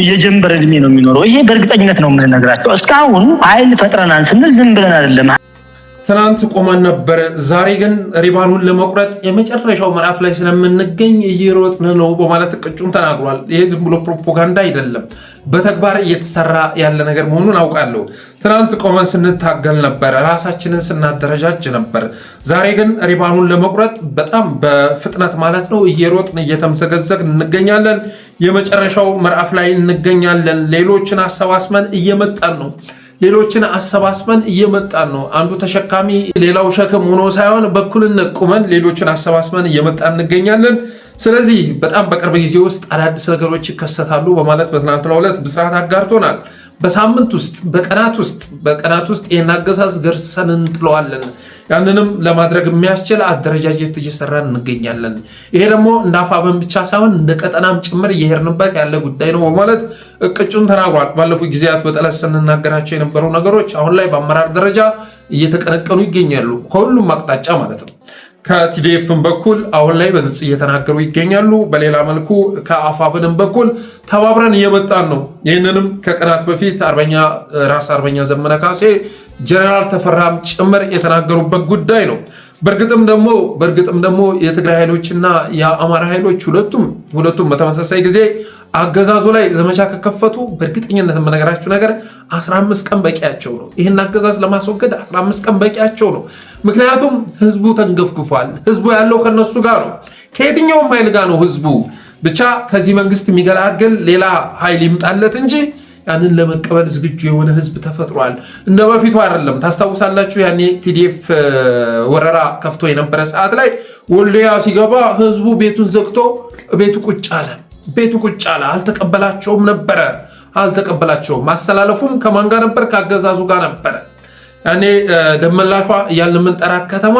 የጀንበር እድሜ ነው የሚኖረው። ይሄ በእርግጠኝነት ነው የምንነግራቸው። እስካሁን ኃይል ፈጥረናል ስንል ዝም ብለን አይደለም። ትናንት ቆመን ነበር። ዛሬ ግን ሪባኑን ለመቁረጥ የመጨረሻው ምዕራፍ ላይ ስለምንገኝ እየሮጥን ነው በማለት ቅጩን ተናግሯል። ይሄ ዝም ብሎ ፕሮፓጋንዳ አይደለም፣ በተግባር እየተሰራ ያለ ነገር መሆኑን አውቃለሁ። ትናንት ቆመን ስንታገል ነበር፣ ራሳችንን ስናደረጃጅ ነበር። ዛሬ ግን ሪባኑን ለመቁረጥ በጣም በፍጥነት ማለት ነው እየሮጥን እየተምሰገዘግን እንገኛለን። የመጨረሻው ምዕራፍ ላይ እንገኛለን። ሌሎችን አሰባስበን እየመጣን ነው። ሌሎችን አሰባስበን እየመጣን ነው። አንዱ ተሸካሚ ሌላው ሸክም ሆኖ ሳይሆን በኩልነት ቁመን ሌሎችን አሰባስበን እየመጣን እንገኛለን። ስለዚህ በጣም በቅርብ ጊዜ ውስጥ አዳዲስ ነገሮች ይከሰታሉ በማለት በትናንትናው ዕለት ብስራት አጋርቶናል። በሳምንት ውስጥ በቀናት ውስጥ ይህን አገዛዝ ገርስሰን እንጥለዋለን። ያንንም ለማድረግ የሚያስችል አደረጃጀት እየሰራን እንገኛለን። ይሄ ደግሞ እንደ አፋብን ብቻ ሳይሆን እንደ ቀጠናም ጭምር እየሄድንበት ያለ ጉዳይ ነው በማለት እቅጩን ተናግሯል። ባለፉት ጊዜያት በጠላት ስንናገራቸው የነበሩ ነገሮች አሁን ላይ በአመራር ደረጃ እየተቀነቀኑ ይገኛሉ፣ ከሁሉም አቅጣጫ ማለት ነው። ከቲዲኤፍም በኩል አሁን ላይ በግልጽ እየተናገሩ ይገኛሉ። በሌላ መልኩ ከአፋብንም በኩል ተባብረን እየመጣን ነው። ይህንንም ከቀናት በፊት ራስ አርበኛ ዘመነ ካሴ ጀነራል ተፈራም ጭምር የተናገሩበት ጉዳይ ነው። በእርግጥም ደግሞ የትግራይ ኃይሎችና የአማራ ኃይሎች ሁለቱም በተመሳሳይ ጊዜ አገዛዙ ላይ ዘመቻ ከከፈቱ በእርግጠኝነት የምነግራችሁ ነገር 15 ቀን በቂያቸው ነው። ይህን አገዛዝ ለማስወገድ 15 ቀን በቂያቸው ነው። ምክንያቱም ህዝቡ ተንገፍግፏል። ህዝቡ ያለው ከነሱ ጋር ነው። ከየትኛውም ኃይል ጋር ነው ህዝቡ። ብቻ ከዚህ መንግስት የሚገላገል ሌላ ኃይል ይምጣለት እንጂ ያንን ለመቀበል ዝግጁ የሆነ ህዝብ ተፈጥሯል። እንደ በፊቱ አይደለም። ታስታውሳላችሁ፣ ያኔ ቲዲኤፍ ወረራ ከፍቶ የነበረ ሰዓት ላይ ወልዲያ ሲገባ ህዝቡ ቤቱን ዘግቶ ቤቱ ቁጭ አለ። አልተቀበላቸውም ነበረ። ማስተላለፉም ከማን ጋር ነበር? ከአገዛዙ ጋር ነበረ። ያኔ ደመላሿ እያልን የምንጠራት ከተማ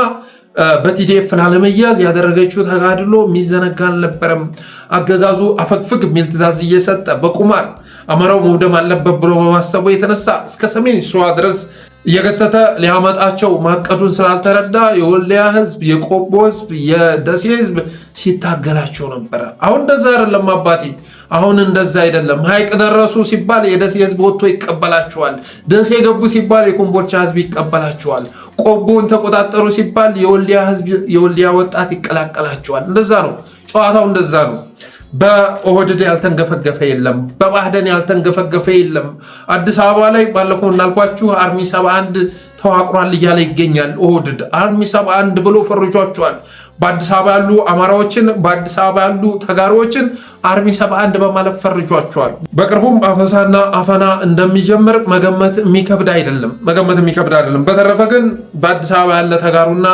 በቲዲኤፍ ላለመያዝ ያደረገችው ተጋድሎ የሚዘነጋ አልነበረም። አገዛዙ አፈግፍግ የሚል ትዕዛዝ እየሰጠ በቁማር አማራው መውደም አለበት ብሎ በማሰቡ የተነሳ እስከ ሰሜን ሸዋ ድረስ እየገተተ ሊያመጣቸው ማቀዱን ስላልተረዳ የወልዲያ ህዝብ፣ የቆቦ ህዝብ፣ የደሴ ህዝብ ሲታገላቸው ነበረ። አሁን እንደዛ አይደለም አባቴ፣ አሁን እንደዛ አይደለም። ሀይቅ ደረሱ ሲባል የደሴ ህዝብ ወጥቶ ይቀበላቸዋል። ደሴ ገቡ ሲባል የኮምቦልቻ ህዝብ ይቀበላቸዋል። ቆቦን ተቆጣጠሩ ሲባል የወልዲያ ህዝብ፣ የወልዲያ ወጣት ይቀላቀላቸዋል። እንደዛ ነው ጨዋታው፣ እንደዛ ነው። በኦህዴድ ያልተንገፈገፈ የለም፣ በባህደን ያልተንገፈገፈ የለም። አዲስ አበባ ላይ ባለፈው እንዳልኳችሁ አርሚ 71 ተዋቅሯል እያለ ይገኛል። ኦህዴድ አርሚ 71 ብሎ ፈርጇቸዋል። በአዲስ አበባ ያሉ አማራዎችን፣ በአዲስ አበባ ያሉ ተጋሪዎችን አርሚ 71 በማለት ፈርጇቸዋል። በቅርቡም አፈሳና አፈና እንደሚጀምር መገመት የሚከብድ አይደለም። በተረፈ ግን በአዲስ አበባ ያለ ተጋሩና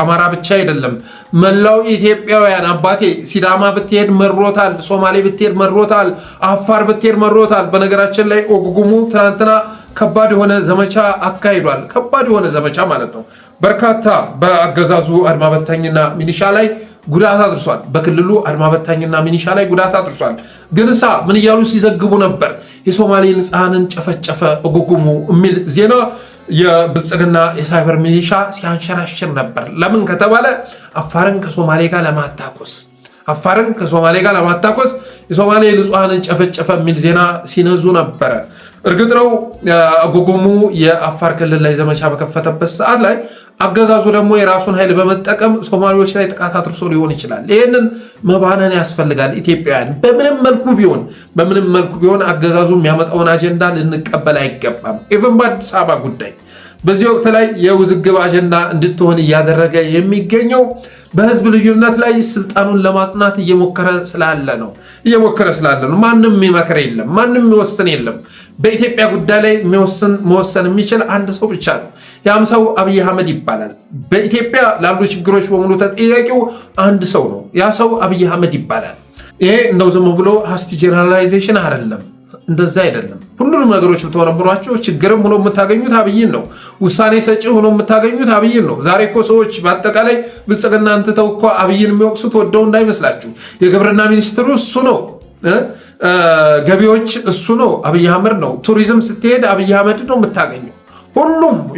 አማራ ብቻ አይደለም፣ መላው ኢትዮጵያውያን አባቴ፣ ሲዳማ ብትሄድ መሮታል፣ ሶማሌ ብትሄድ መሮታል፣ አፋር ብትሄድ መሮታል። በነገራችን ላይ ኦጉጉሙ ትናንትና ከባድ የሆነ ዘመቻ አካሂዷል። ከባድ የሆነ ዘመቻ ማለት ነው። በርካታ በአገዛዙ አድማ በታኝና ሚኒሻ ላይ ጉዳት አድርሷል። በክልሉ አድማ በታኝና ሚኒሻ ላይ ጉዳት አድርሷል። ግን ምን እያሉ ሲዘግቡ ነበር? የሶማሌ ንጹሃንን ጨፈጨፈ ኦጉጉሙ የሚል ዜና የብልጽግና የሳይበር ሚሊሻ ሲያንሸራሽር ነበር። ለምን ከተባለ አፋርን ከሶማሌ ጋር ለማታኮስ፣ አፋርን ከሶማሌ ጋር ለማታኮስ የሶማሌ ንጹሃንን ጨፈጨፈ የሚል ዜና ሲነዙ ነበረ። እርግጥ ነው አጎጎሙ የአፋር ክልል ላይ ዘመቻ በከፈተበት ሰዓት ላይ አገዛዙ ደግሞ የራሱን ኃይል በመጠቀም ሶማሌዎች ላይ ጥቃት አድርሶ ሊሆን ይችላል። ይህንን መባነን ያስፈልጋል። ኢትዮጵያውያን በምንም መልኩ ቢሆን አገዛዙ የሚያመጣውን አጀንዳ ልንቀበል አይገባም። ኢቨን በአዲስ አበባ ጉዳይ በዚህ ወቅት ላይ የውዝግብ አጀንዳ እንድትሆን እያደረገ የሚገኘው በህዝብ ልዩነት ላይ ስልጣኑን ለማጽናት እየሞከረ ስላለ ነው። ማንም የሚመክር የለም፣ ማንም የሚወስን የለም። በኢትዮጵያ ጉዳይ ላይ መወሰን የሚችል አንድ ሰው ብቻ ነው። ያም ሰው አብይ አህመድ ይባላል። በኢትዮጵያ ላሉ ችግሮች በሙሉ ተጠያቂው አንድ ሰው ነው። ያ ሰው አብይ አህመድ ይባላል። ይሄ እንደው ዝም ብሎ ሃስቲ ጀነራላይዜሽን አይደለም። እንደዛ አይደለም። ሁሉንም ነገሮች ብትወረብሯቸው ችግርም ሆኖ የምታገኙት አብይን ነው። ውሳኔ ሰጪ ሆኖ የምታገኙት አብይን ነው። ዛሬ እኮ ሰዎች በአጠቃላይ ብልጽግና እንትተው እኮ አብይን የሚወቅሱት ወደው እንዳይመስላችሁ። የግብርና ሚኒስትሩ እሱ ነው። ገቢዎች እሱ ነው፣ አብይ አህመድ ነው። ቱሪዝም ስትሄድ አብይ አህመድ ነው የምታገኘው።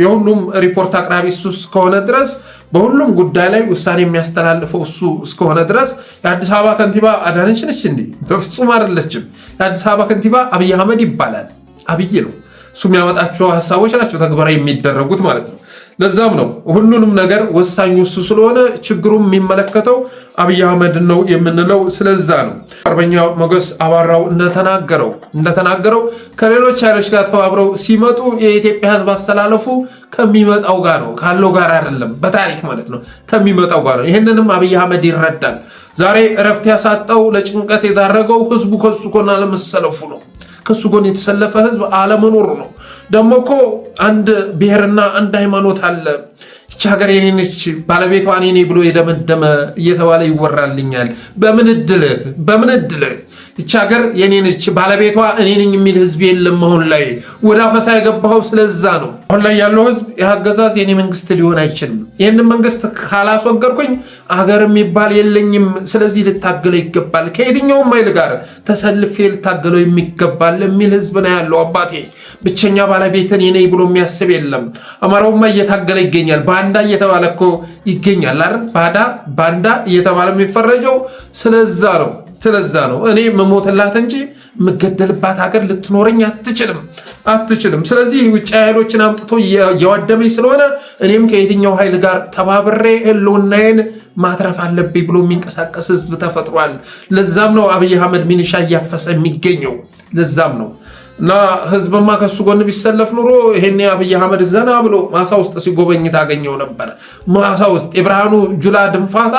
የሁሉም ሪፖርት አቅራቢ እሱ እስከሆነ ድረስ በሁሉም ጉዳይ ላይ ውሳኔ የሚያስተላልፈው እሱ እስከሆነ ድረስ የአዲስ አበባ ከንቲባ አዳነች ነች እንዴ? በፍጹም አይደለችም። የአዲስ አበባ ከንቲባ አብይ አህመድ ይባላል። አብይ ነው። እሱ የሚያመጣቸው ሀሳቦች ናቸው ተግባራዊ የሚደረጉት ማለት ነው። ለዛም ነው ሁሉንም ነገር ወሳኙ እሱ ስለሆነ ችግሩም የሚመለከተው አብይ አህመድን ነው የምንለው። ስለዛ ነው አርበኛ ሞገስ አባራው እንደተናገረው ከሌሎች ኃይሎች ጋር ተባብረው ሲመጡ የኢትዮጵያ ሕዝብ አስተላለፉ ከሚመጣው ጋር ነው፣ ካለው ጋር አይደለም። በታሪክ ማለት ነው ከሚመጣው ጋር ነው። ይህንንም አብይ አህመድ ይረዳል። ዛሬ እረፍት ያሳጣው ለጭንቀት የዳረገው ሕዝቡ ከሱ ጎን አለመሰለፉ ነው። ከሱ ጎን የተሰለፈ ሕዝብ አለመኖሩ ነው። ደግሞ እኮ አንድ ብሔርና አንድ ሃይማኖት አለ። ይህች ሀገር የኔ ነች፣ ባለቤቷ እኔ ነኝ ብሎ የደመደመ እየተባለ ይወራልኛል። በምን እድልህ ይህች ሀገር የኔ ነች፣ ባለቤቷ እኔ ነኝ የሚል ህዝብ የለም። አሁን ላይ ወደ አፈሳ የገባኸው ስለዛ ነው። አሁን ላይ ያለው ህዝብ የአገዛዝ የኔ መንግስት ሊሆን አይችልም። ይህንን መንግስት ካላስወገድኩኝ አገር የሚባል የለኝም። ስለዚህ ልታገለው ይገባል። ከየትኛውም ኃይል ጋር ተሰልፌ ልታገለው የሚገባል የሚል ህዝብ ነው ያለው። አባቴ ብቸኛ ባለቤትን የኔ ብሎ የሚያስብ የለም። አማራውማ እየታገለ ይገኛል። ባንዳ እየተባለ እኮ ይገኛል አይደል? ባንዳ እየተባለ የሚፈረጀው ስለዛ ነው። እኔ መሞትላት እንጂ የምገደልባት ሀገር ልትኖረኝ አትችልም። ስለዚህ ውጭ ኃይሎችን አምጥቶ እያዋደመኝ ስለሆነ እኔም ከየትኛው ኃይል ጋር ተባብሬ ህልውናዬን ማትረፍ አለብኝ ብሎ የሚንቀሳቀስ ህዝብ ተፈጥሯል። ለዛም ነው አብይ አህመድ ሚኒሻ እያፈሰ የሚገኘው። ለዛም ነው እና ህዝብማ ከሱ ጎን ቢሰለፍ ኑሮ ይሄኔ አብይ አህመድ ዘና ብሎ ማሳ ውስጥ ሲጎበኝ ታገኘው ነበር። ማሳ ውስጥ የብርሃኑ ጁላ ድንፋታ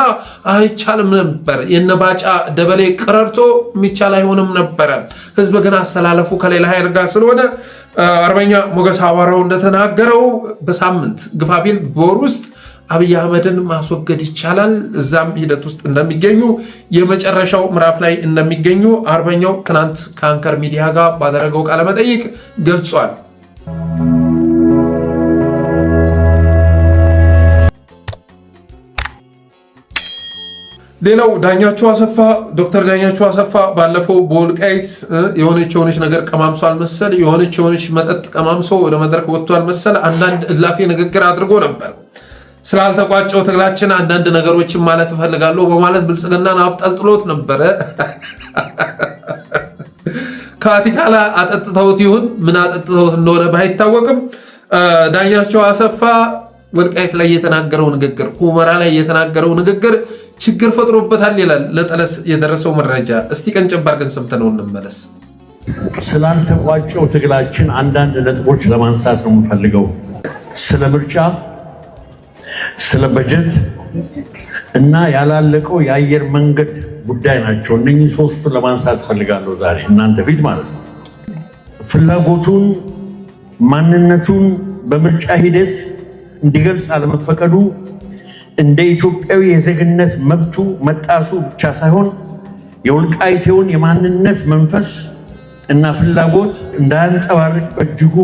አይቻልም ነበር። የነባጫ ደበሌ ቀረርቶ የሚቻል አይሆንም ነበረ። ህዝብ ግን አሰላለፉ ከሌላ ኃይል ጋር ስለሆነ አርበኛ ሞገስ አባራው እንደተናገረው በሳምንት ግፋቢል በወር ውስጥ አብይ አህመድን ማስወገድ ይቻላል። እዛም ሂደት ውስጥ እንደሚገኙ የመጨረሻው ምዕራፍ ላይ እንደሚገኙ አርበኛው ትናንት ከአንከር ሚዲያ ጋር ባደረገው ቃለ መጠይቅ ገልጿል። ሌላው ዶክተር ዳኛቸው አሰፋ ባለፈው በወልቃይት የሆነች ነገር ቀማምሷል መሰል የሆነች መጠጥ ቀማምሶ ወደ መድረክ ወጥቷል መሰል አንዳንድ እላፊ ንግግር አድርጎ ነበር። ስላልተቋጨው ትግላችን አንዳንድ ነገሮችን ማለት እፈልጋለሁ በማለት ብልጽግናን አብጠልጥሎት ነበረ። ከአቲካላ አጠጥተውት ይሁን ምን አጠጥተውት እንደሆነ ባይታወቅም ዳኛቸው አሰፋ ወልቃይት ላይ የተናገረው ንግግር፣ ሁመራ ላይ የተናገረው ንግግር ችግር ፈጥሮበታል ይላል ለጠለስ የደረሰው መረጃ። እስቲ ቀንጨብ አድርገን ሰምተነው እንመለስ። ስላልተቋጨው ትግላችን አንዳንድ ነጥቦች ለማንሳት ነው የምፈልገው። ስለ ምርጫ፣ ስለ በጀት እና ያላለቀው የአየር መንገድ ጉዳይ ናቸው። እነኚህ ሶስቱ ለማንሳት ፈልጋለሁ ዛሬ እናንተ ፊት ማለት ነው። ፍላጎቱን ማንነቱን በምርጫ ሂደት እንዲገልጽ አለመፈቀዱ እንደ ኢትዮጵያዊ የዜግነት መብቱ መጣሱ ብቻ ሳይሆን የወልቃይቴውን የማንነት መንፈስ እና ፍላጎት እንዳያንጸባርቅ በእጅጉ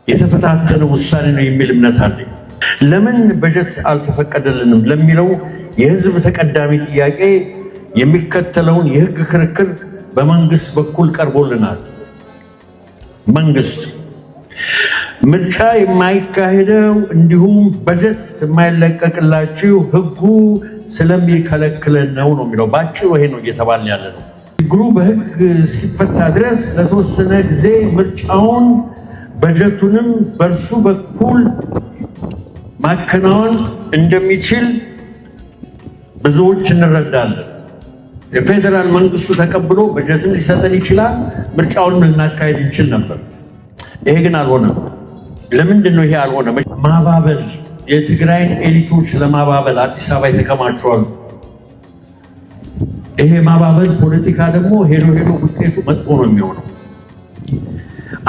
የተፈታተነ ውሳኔ ነው የሚል እምነት አለኝ። ለምን በጀት አልተፈቀደልንም ለሚለው የህዝብ ተቀዳሚ ጥያቄ የሚከተለውን የህግ ክርክር በመንግስት በኩል ቀርቦልናል። መንግስት ምርጫ የማይካሄደው እንዲሁም በጀት የማይለቀቅላችሁ ህጉ ስለሚከለክለን ነው የሚለው። ባጭሩ ይሄ ነው እየተባለ ያለ ነው። ችግሩ በህግ እስኪፈታ ድረስ ለተወሰነ ጊዜ ምርጫውን በጀቱንም በእርሱ በኩል ማከናወን እንደሚችል ብዙዎች እንረዳለን። የፌዴራል መንግስቱ ተቀብሎ በጀትን ሊሰጠን ይችላል፣ ምርጫውንም ልናካሄድ እንችል ነበር። ይሄ ግን አልሆነም። ለምንድን ነው ይሄ አልሆነ? ማባበል፣ የትግራይን ኤሊቶች ለማባበል አዲስ አበባ የተከማቸዋሉ። ይሄ ማባበል ፖለቲካ ደግሞ ሄዶ ውጤቱ መጥፎ ነው የሚሆነው።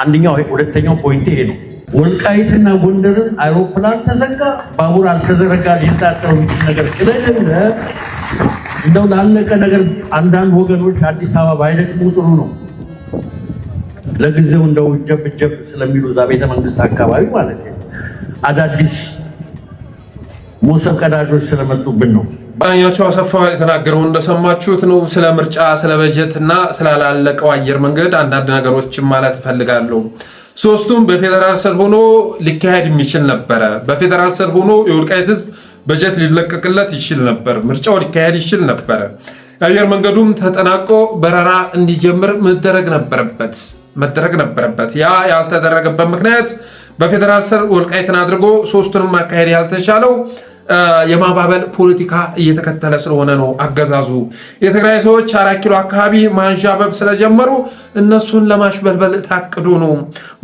አንደኛው ሁለተኛው ፖይንት ይሄ ነው። ወልቃይትና ጎንደርን አይሮፕላን ተዘጋ፣ ባቡር አልተዘረጋ ሊታጠሩ የሚችል ነገር ስለሌለ እንደው ላለቀ ነገር አንዳንድ ወገኖች አዲስ አበባ ባይደክሙ ጥሩ ነው። ለጊዜው እንደው ጀብ ስለሚሉ እዛ ቤተ መንግስት አካባቢ ማለት ነው አዳዲስ ሞሰብ ቀዳጆች ስለመጡብን ነው። ዳኛቸው አሰፋ የተናገረው እንደሰማችሁት ነው። ስለ ምርጫ፣ ስለ በጀት እና ስላላለቀው አየር መንገድ አንዳንድ ነገሮችን ማለት እፈልጋለሁ። ሶስቱም በፌዴራል ስር ሆኖ ሊካሄድ የሚችል ነበረ። በፌዴራል ስር ሆኖ የወልቃይት ህዝብ በጀት ሊለቀቅለት ይችል ነበር። ምርጫው ሊካሄድ ይችል ነበረ። የአየር መንገዱም ተጠናቆ በረራ እንዲጀምር መደረግ ነበረበት። ያ ያልተደረገበት ምክንያት በፌዴራል ስር ወልቃይትን አድርጎ ሶስቱንም ማካሄድ ያልተቻለው የማባበል ፖለቲካ እየተከተለ ስለሆነ ነው። አገዛዙ የትግራይ ሰዎች 4 ኪሎ አካባቢ ማንዣበብ ስለጀመሩ እነሱን ለማሽበልበል ታቅዶ ነው።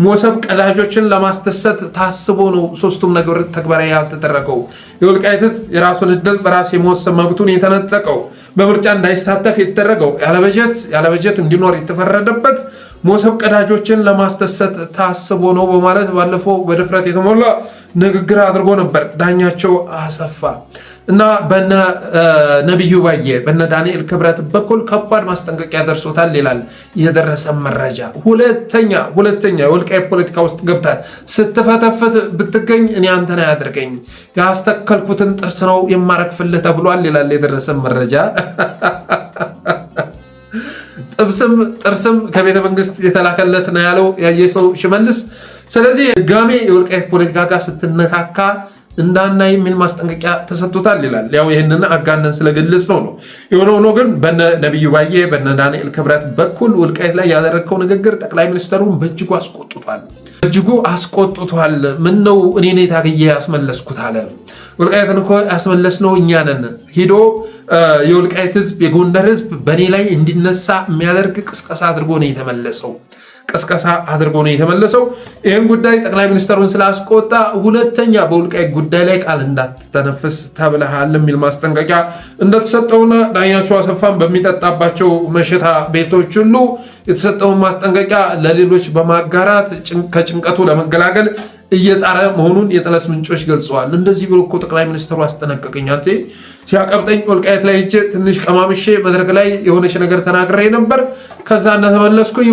ሞሰብ ቀዳጆችን ለማስደሰት ታስቦ ነው ሶስቱም ነገር ተግባራዊ ያልተደረገው። የወልቃይት ህዝብ የራሱን እድል በራስ የመወሰን መብቱን የተነጠቀው፣ በምርጫ እንዳይሳተፍ የተደረገው፣ ያለበጀት እንዲኖር የተፈረደበት ሞሰብ ቀዳጆችን ለማስደሰት ታስቦ ነው በማለት ባለፈው በድፍረት የተሞላ ንግግር አድርጎ ነበር ዳኛቸው አሰፋ እና በነ ነብዩ ባየ በነ ዳንኤል ክብረት በኩል ከባድ ማስጠንቀቂያ ደርሶታል ይላል የደረሰ መረጃ። ሁለተኛ የወልቃይት ፖለቲካ ውስጥ ገብታ ስትፈተፍት ብትገኝ እኔ አንተን አያድርገኝ ያስተከልኩትን ጥርስ ነው የማረግፍልህ ተብሏል ይላል የደረሰ መረጃ። ጥርስም ከቤተ መንግስት የተላከለት ነው ያለው ያየሰው ሽመልስ። ስለዚህ ድጋሜ የወልቃይት ፖለቲካ ጋር ስትነካካ እንዳናይ የሚል ማስጠንቀቂያ ተሰጥቶታል ይላል። ያው ይህንን አጋነን ስለገለጽ ነው። የሆነ ሆኖ ግን በነ ነብዩ ባየ በነ ዳንኤል ክብረት በኩል ወልቃይት ላይ ያደረግከው ንግግር ጠቅላይ ሚኒስትሩን በእጅጉ አስቆጥቷል። ምን ነው እኔ ነኝ ታግዬ ያስመለስኩት አለ። ወልቃይትን እኮ ያስመለስነው እኛ ነን። ሄዶ የወልቃይት ህዝብ የጎንደር ህዝብ በእኔ ላይ እንዲነሳ የሚያደርግ ቅስቀሳ አድርጎ ነው የተመለሰው። ይህን ጉዳይ ጠቅላይ ሚኒስትሩን ስላስቆጣ ሁለተኛ በወልቃይት ጉዳይ ላይ ቃል እንዳትተነፍስ ተብለሃል የሚል ማስጠንቀቂያ እንደተሰጠውና ዳኛቸው አሰፋን በሚጠጣባቸው መሸታ ቤቶች ሁሉ የተሰጠውን ማስጠንቀቂያ ለሌሎች በማጋራት ከጭንቀቱ ለመገላገል እየጣረ መሆኑን የጠለስ ምንጮች ገልጸዋል። እንደዚህ ብሎ እኮ ጠቅላይ ሚኒስትሩ አስጠነቀቀኝ። አንተ ሲያቀብጠኝ ወልቃይት ላይ ሄጄ ትንሽ ቀማምሼ መድረክ ላይ የሆነች ነገር ተናግሬ ነበር። ከዛ እንደተመለስኩኝ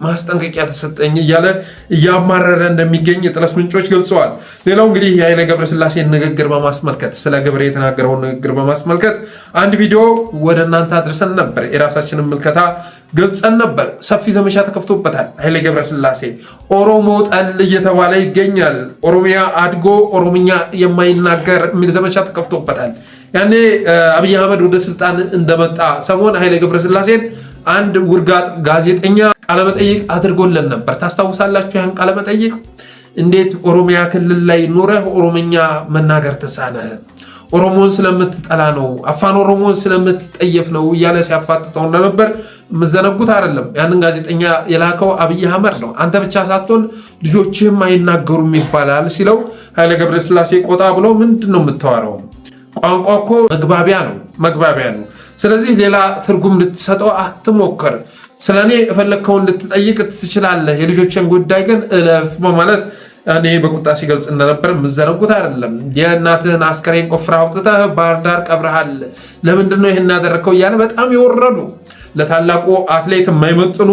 ማስጠንቀቂያ ተሰጠኝ እያለ እያማረረ እንደሚገኝ የጠለስ ምንጮች ገልጸዋል። ሌላው እንግዲህ የኃይሌ ገብረስላሴን ንግግር በማስመልከት ስለ ገብረ የተናገረውን ንግግር በማስመልከት አንድ ቪዲዮ ወደ እናንተ አድርሰን ነበር። የራሳችንን ምልከታ ገልጸን ነበር። ሰፊ ዘመቻ ተከፍቶበታል። ኃይሌ ገብረስላሴ ኦሮሞ ጠል እየተባለ ይገኛል። ኦሮሚያ አድጎ ኦሮምኛ የማይናገር የሚል ዘመቻ ተከፍቶበታል። ያኔ አብይ አህመድ ወደ ስልጣን እንደመጣ ሰሞን ኃይሌ ገብረስላሴን አንድ ውርጋጥ ጋዜጠኛ ቃለመጠይቅ አድርጎለን ነበር። ታስታውሳላችሁ? ያን ቃለመጠይቅ እንዴት ኦሮሚያ ክልል ላይ ኑረህ ኦሮምኛ መናገር ተሳነህ? ኦሮሞን ስለምትጠላ ነው፣ አፋን ኦሮሞን ስለምትጠየፍ ነው እያለ ሲያፋጥጠው እንደነበር የምዘነጉት አይደለም። ያንን ጋዜጠኛ የላከው አብይ አህመድ ነው። አንተ ብቻ ሳትሆን ልጆችህም አይናገሩም ይባላል ሲለው ኃይሌ ገብረስላሴ ቆጣ ብለው ምንድን ነው የምታወራው? ቋንቋ እኮ መግባቢያ ነው። ስለዚህ ሌላ ትርጉም ልትሰጠው አትሞክር። ስለኔ የፈለግከውን ልትጠይቅ ትችላለህ፣ የልጆችን ጉዳይ ግን እለፍ በማለት እኔ በቁጣ ሲገልጽ እንደነበር የምዘነጉት አይደለም። የእናትህን አስከሬን ቆፍረህ አውጥተህ ባህር ዳር ቀብረሃል፣ ለምንድን ነው ይህን ያደረግከው እያለ በጣም የወረዱ ለታላቁ አትሌት የማይመጥኑ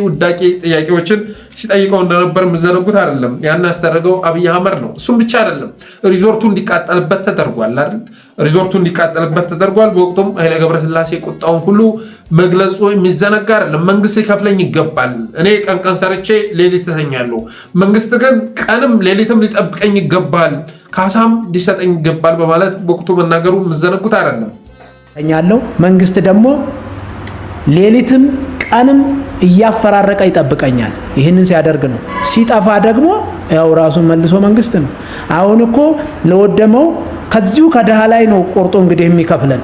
ውዳቂ ጥያቄዎችን ሲጠይቀው እንደነበር የምዘነጉት አይደለም። ያን ያስደረገው አብይ አህመድ ነው። እሱም ብቻ አይደለም፣ ሪዞርቱ እንዲቃጠልበት ተደርጓል አይደል? ሪዞርቱ እንዲቃጠልበት ተደርጓል። በወቅቱም ኃይሌ ገብረስላሴ ቁጣውን ሁሉ መግለጹ የሚዘነጋ አይደለም። መንግስት ሊከፍለኝ ይገባል፣ እኔ ቀን ሰርቼ ሌሊት ተኛለሁ፣ መንግስት ግን ቀንም ሌሊትም ሊጠብቀኝ ይገባል፣ ካሳም ሊሰጠኝ ይገባል በማለት በወቅቱ መናገሩ የምዘነጉት አይደለም። ተኛለሁ፣ መንግስት ደግሞ ሌሊትም ቀንም እያፈራረቀ ይጠብቀኛል። ይህንን ሲያደርግ ነው። ሲጠፋ ደግሞ ያው ራሱን መልሶ መንግስት ነው። አሁን እኮ ለወደመው ከዚሁ ከደሃ ላይ ነው ቆርጦ እንግዲህ የሚከፍለን።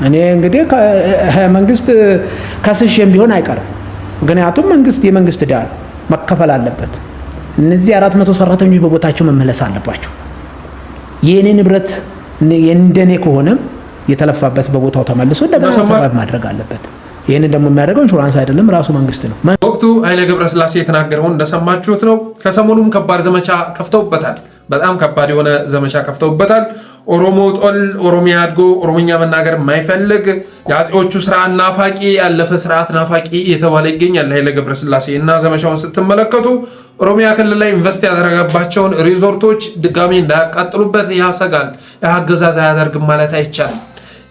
እኔ እንግዲህ መንግስት ከስሽም ቢሆን አይቀርም። ምክንያቱም መንግስት የመንግስት ዕዳ መከፈል አለበት። እነዚህ 400 ሰራተኞች በቦታቸው መመለስ አለባቸው። የኔ ንብረት እንደኔ ከሆነም የተለፋበት በቦታው ተመልሶ እንደገና ሰበብ ማድረግ አለበት። ይህንን ደግሞ የሚያደርገው ኢንሹራንስ አይደለም ራሱ መንግስት ነው። ወቅቱ ኃይሌ ገብረስላሴ የተናገረውን እንደሰማችሁት ነው። ከሰሞኑም ከባድ ዘመቻ ከፍተውበታል። በጣም ከባድ የሆነ ዘመቻ ከፍተውበታል። ኦሮሞ ጦል ኦሮሚያ አድጎ ኦሮሞኛ መናገር የማይፈልግ የአፄዎቹ ስርዓት ናፋቂ ያለፈ ስርዓት ናፋቂ እየተባለ ይገኛል ኃይሌ ገብረስላሴ እና ዘመቻውን ስትመለከቱ ኦሮሚያ ክልል ላይ ኢንቨስት ያደረገባቸውን ሪዞርቶች ድጋሚ እንዳያቃጥሉበት ያሰጋል። የአገዛዝ አያደርግም ማለት አይቻልም።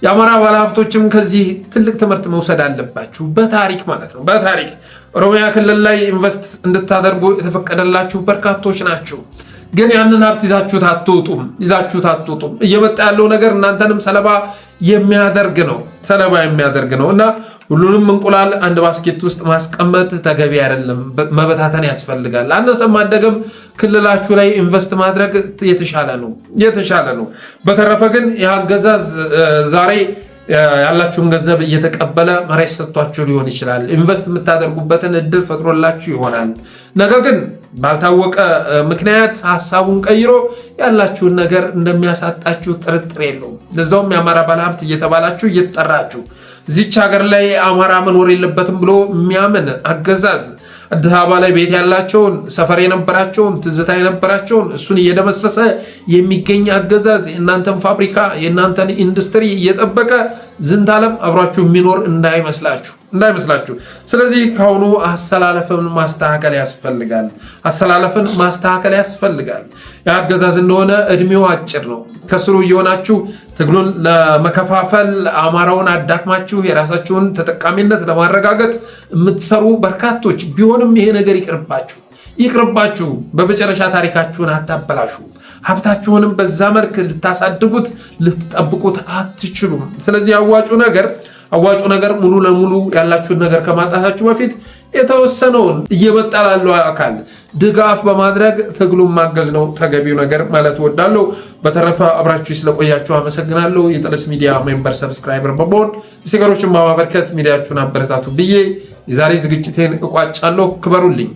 የአማራ ባለሀብቶችም ከዚህ ትልቅ ትምህርት መውሰድ አለባችሁ። በታሪክ ማለት ነው። በታሪክ ኦሮሚያ ክልል ላይ ኢንቨስት እንድታደርጉ የተፈቀደላችሁ በርካቶች ናችሁ። ግን ያንን ሀብት ይዛችሁት አትወጡም። እየመጣ ያለው ነገር እናንተንም ሰለባ የሚያደርግ ነው እና ሁሉንም እንቁላል አንድ ባስኬት ውስጥ ማስቀመጥ ተገቢ አይደለም። መበታተን ያስፈልጋል። አነሰም አደገም ክልላችሁ ላይ ኢንቨስት ማድረግ የተሻለ ነው። በተረፈ ግን የአገዛዝ ዛሬ ያላችሁን ገንዘብ እየተቀበለ መሬት ሰጥቷችሁ ሊሆን ይችላል። ኢንቨስት የምታደርጉበትን እድል ፈጥሮላችሁ ይሆናል። ነገር ግን ባልታወቀ ምክንያት ሀሳቡን ቀይሮ ያላችሁን ነገር እንደሚያሳጣችሁ ጥርጥር የለውም። ለዛውም የአማራ ባለሀብት እየተባላችሁ እየተጠራችሁ እዚች ሀገር ላይ አማራ መኖር የለበትም ብሎ የሚያምን አገዛዝ አዲስ አበባ ላይ ቤት ያላቸውን ሰፈር የነበራቸውን ትዝታ የነበራቸውን እሱን እየደመሰሰ የሚገኝ አገዛዝ የእናንተን ፋብሪካ የእናንተን ኢንዱስትሪ እየጠበቀ ዝንታለም አብሯችሁ የሚኖር እንዳይመስላችሁ። ስለዚህ ከአሁኑ አሰላለፍን ማስተካከል ያስፈልጋል። የአገዛዝ እንደሆነ እድሜው አጭር ነው። ከስሩ እየሆናችሁ ትግሉን ለመከፋፈል አማራውን አዳክማችሁ የራሳችሁን ተጠቃሚነት ለማረጋገጥ የምትሰሩ በርካቶች ቢሆንም ይሄ ነገር ይቅርባችሁ። በመጨረሻ ታሪካችሁን አታበላሹ። ሀብታችሁንም በዛ መልክ ልታሳድጉት ልትጠብቁት አትችሉም። ስለዚህ አዋጩ ነገር ሙሉ ለሙሉ ያላችሁን ነገር ከማጣታችሁ በፊት የተወሰነውን እየመጣ ላለው አካል ድጋፍ በማድረግ ትግሉን ማገዝ ነው ተገቢው ነገር ማለት እወዳለሁ። በተረፈ አብራችሁ ስለቆያችሁ አመሰግናለሁ። የጠለስ ሚዲያ ሜምበር ሰብስክራይበር በመሆን ስቲከሮችን በማበርከት ሚዲያችሁን አበረታቱ ብዬ የዛሬ ዝግጅቴን እቋጫለሁ። ክበሩልኝ።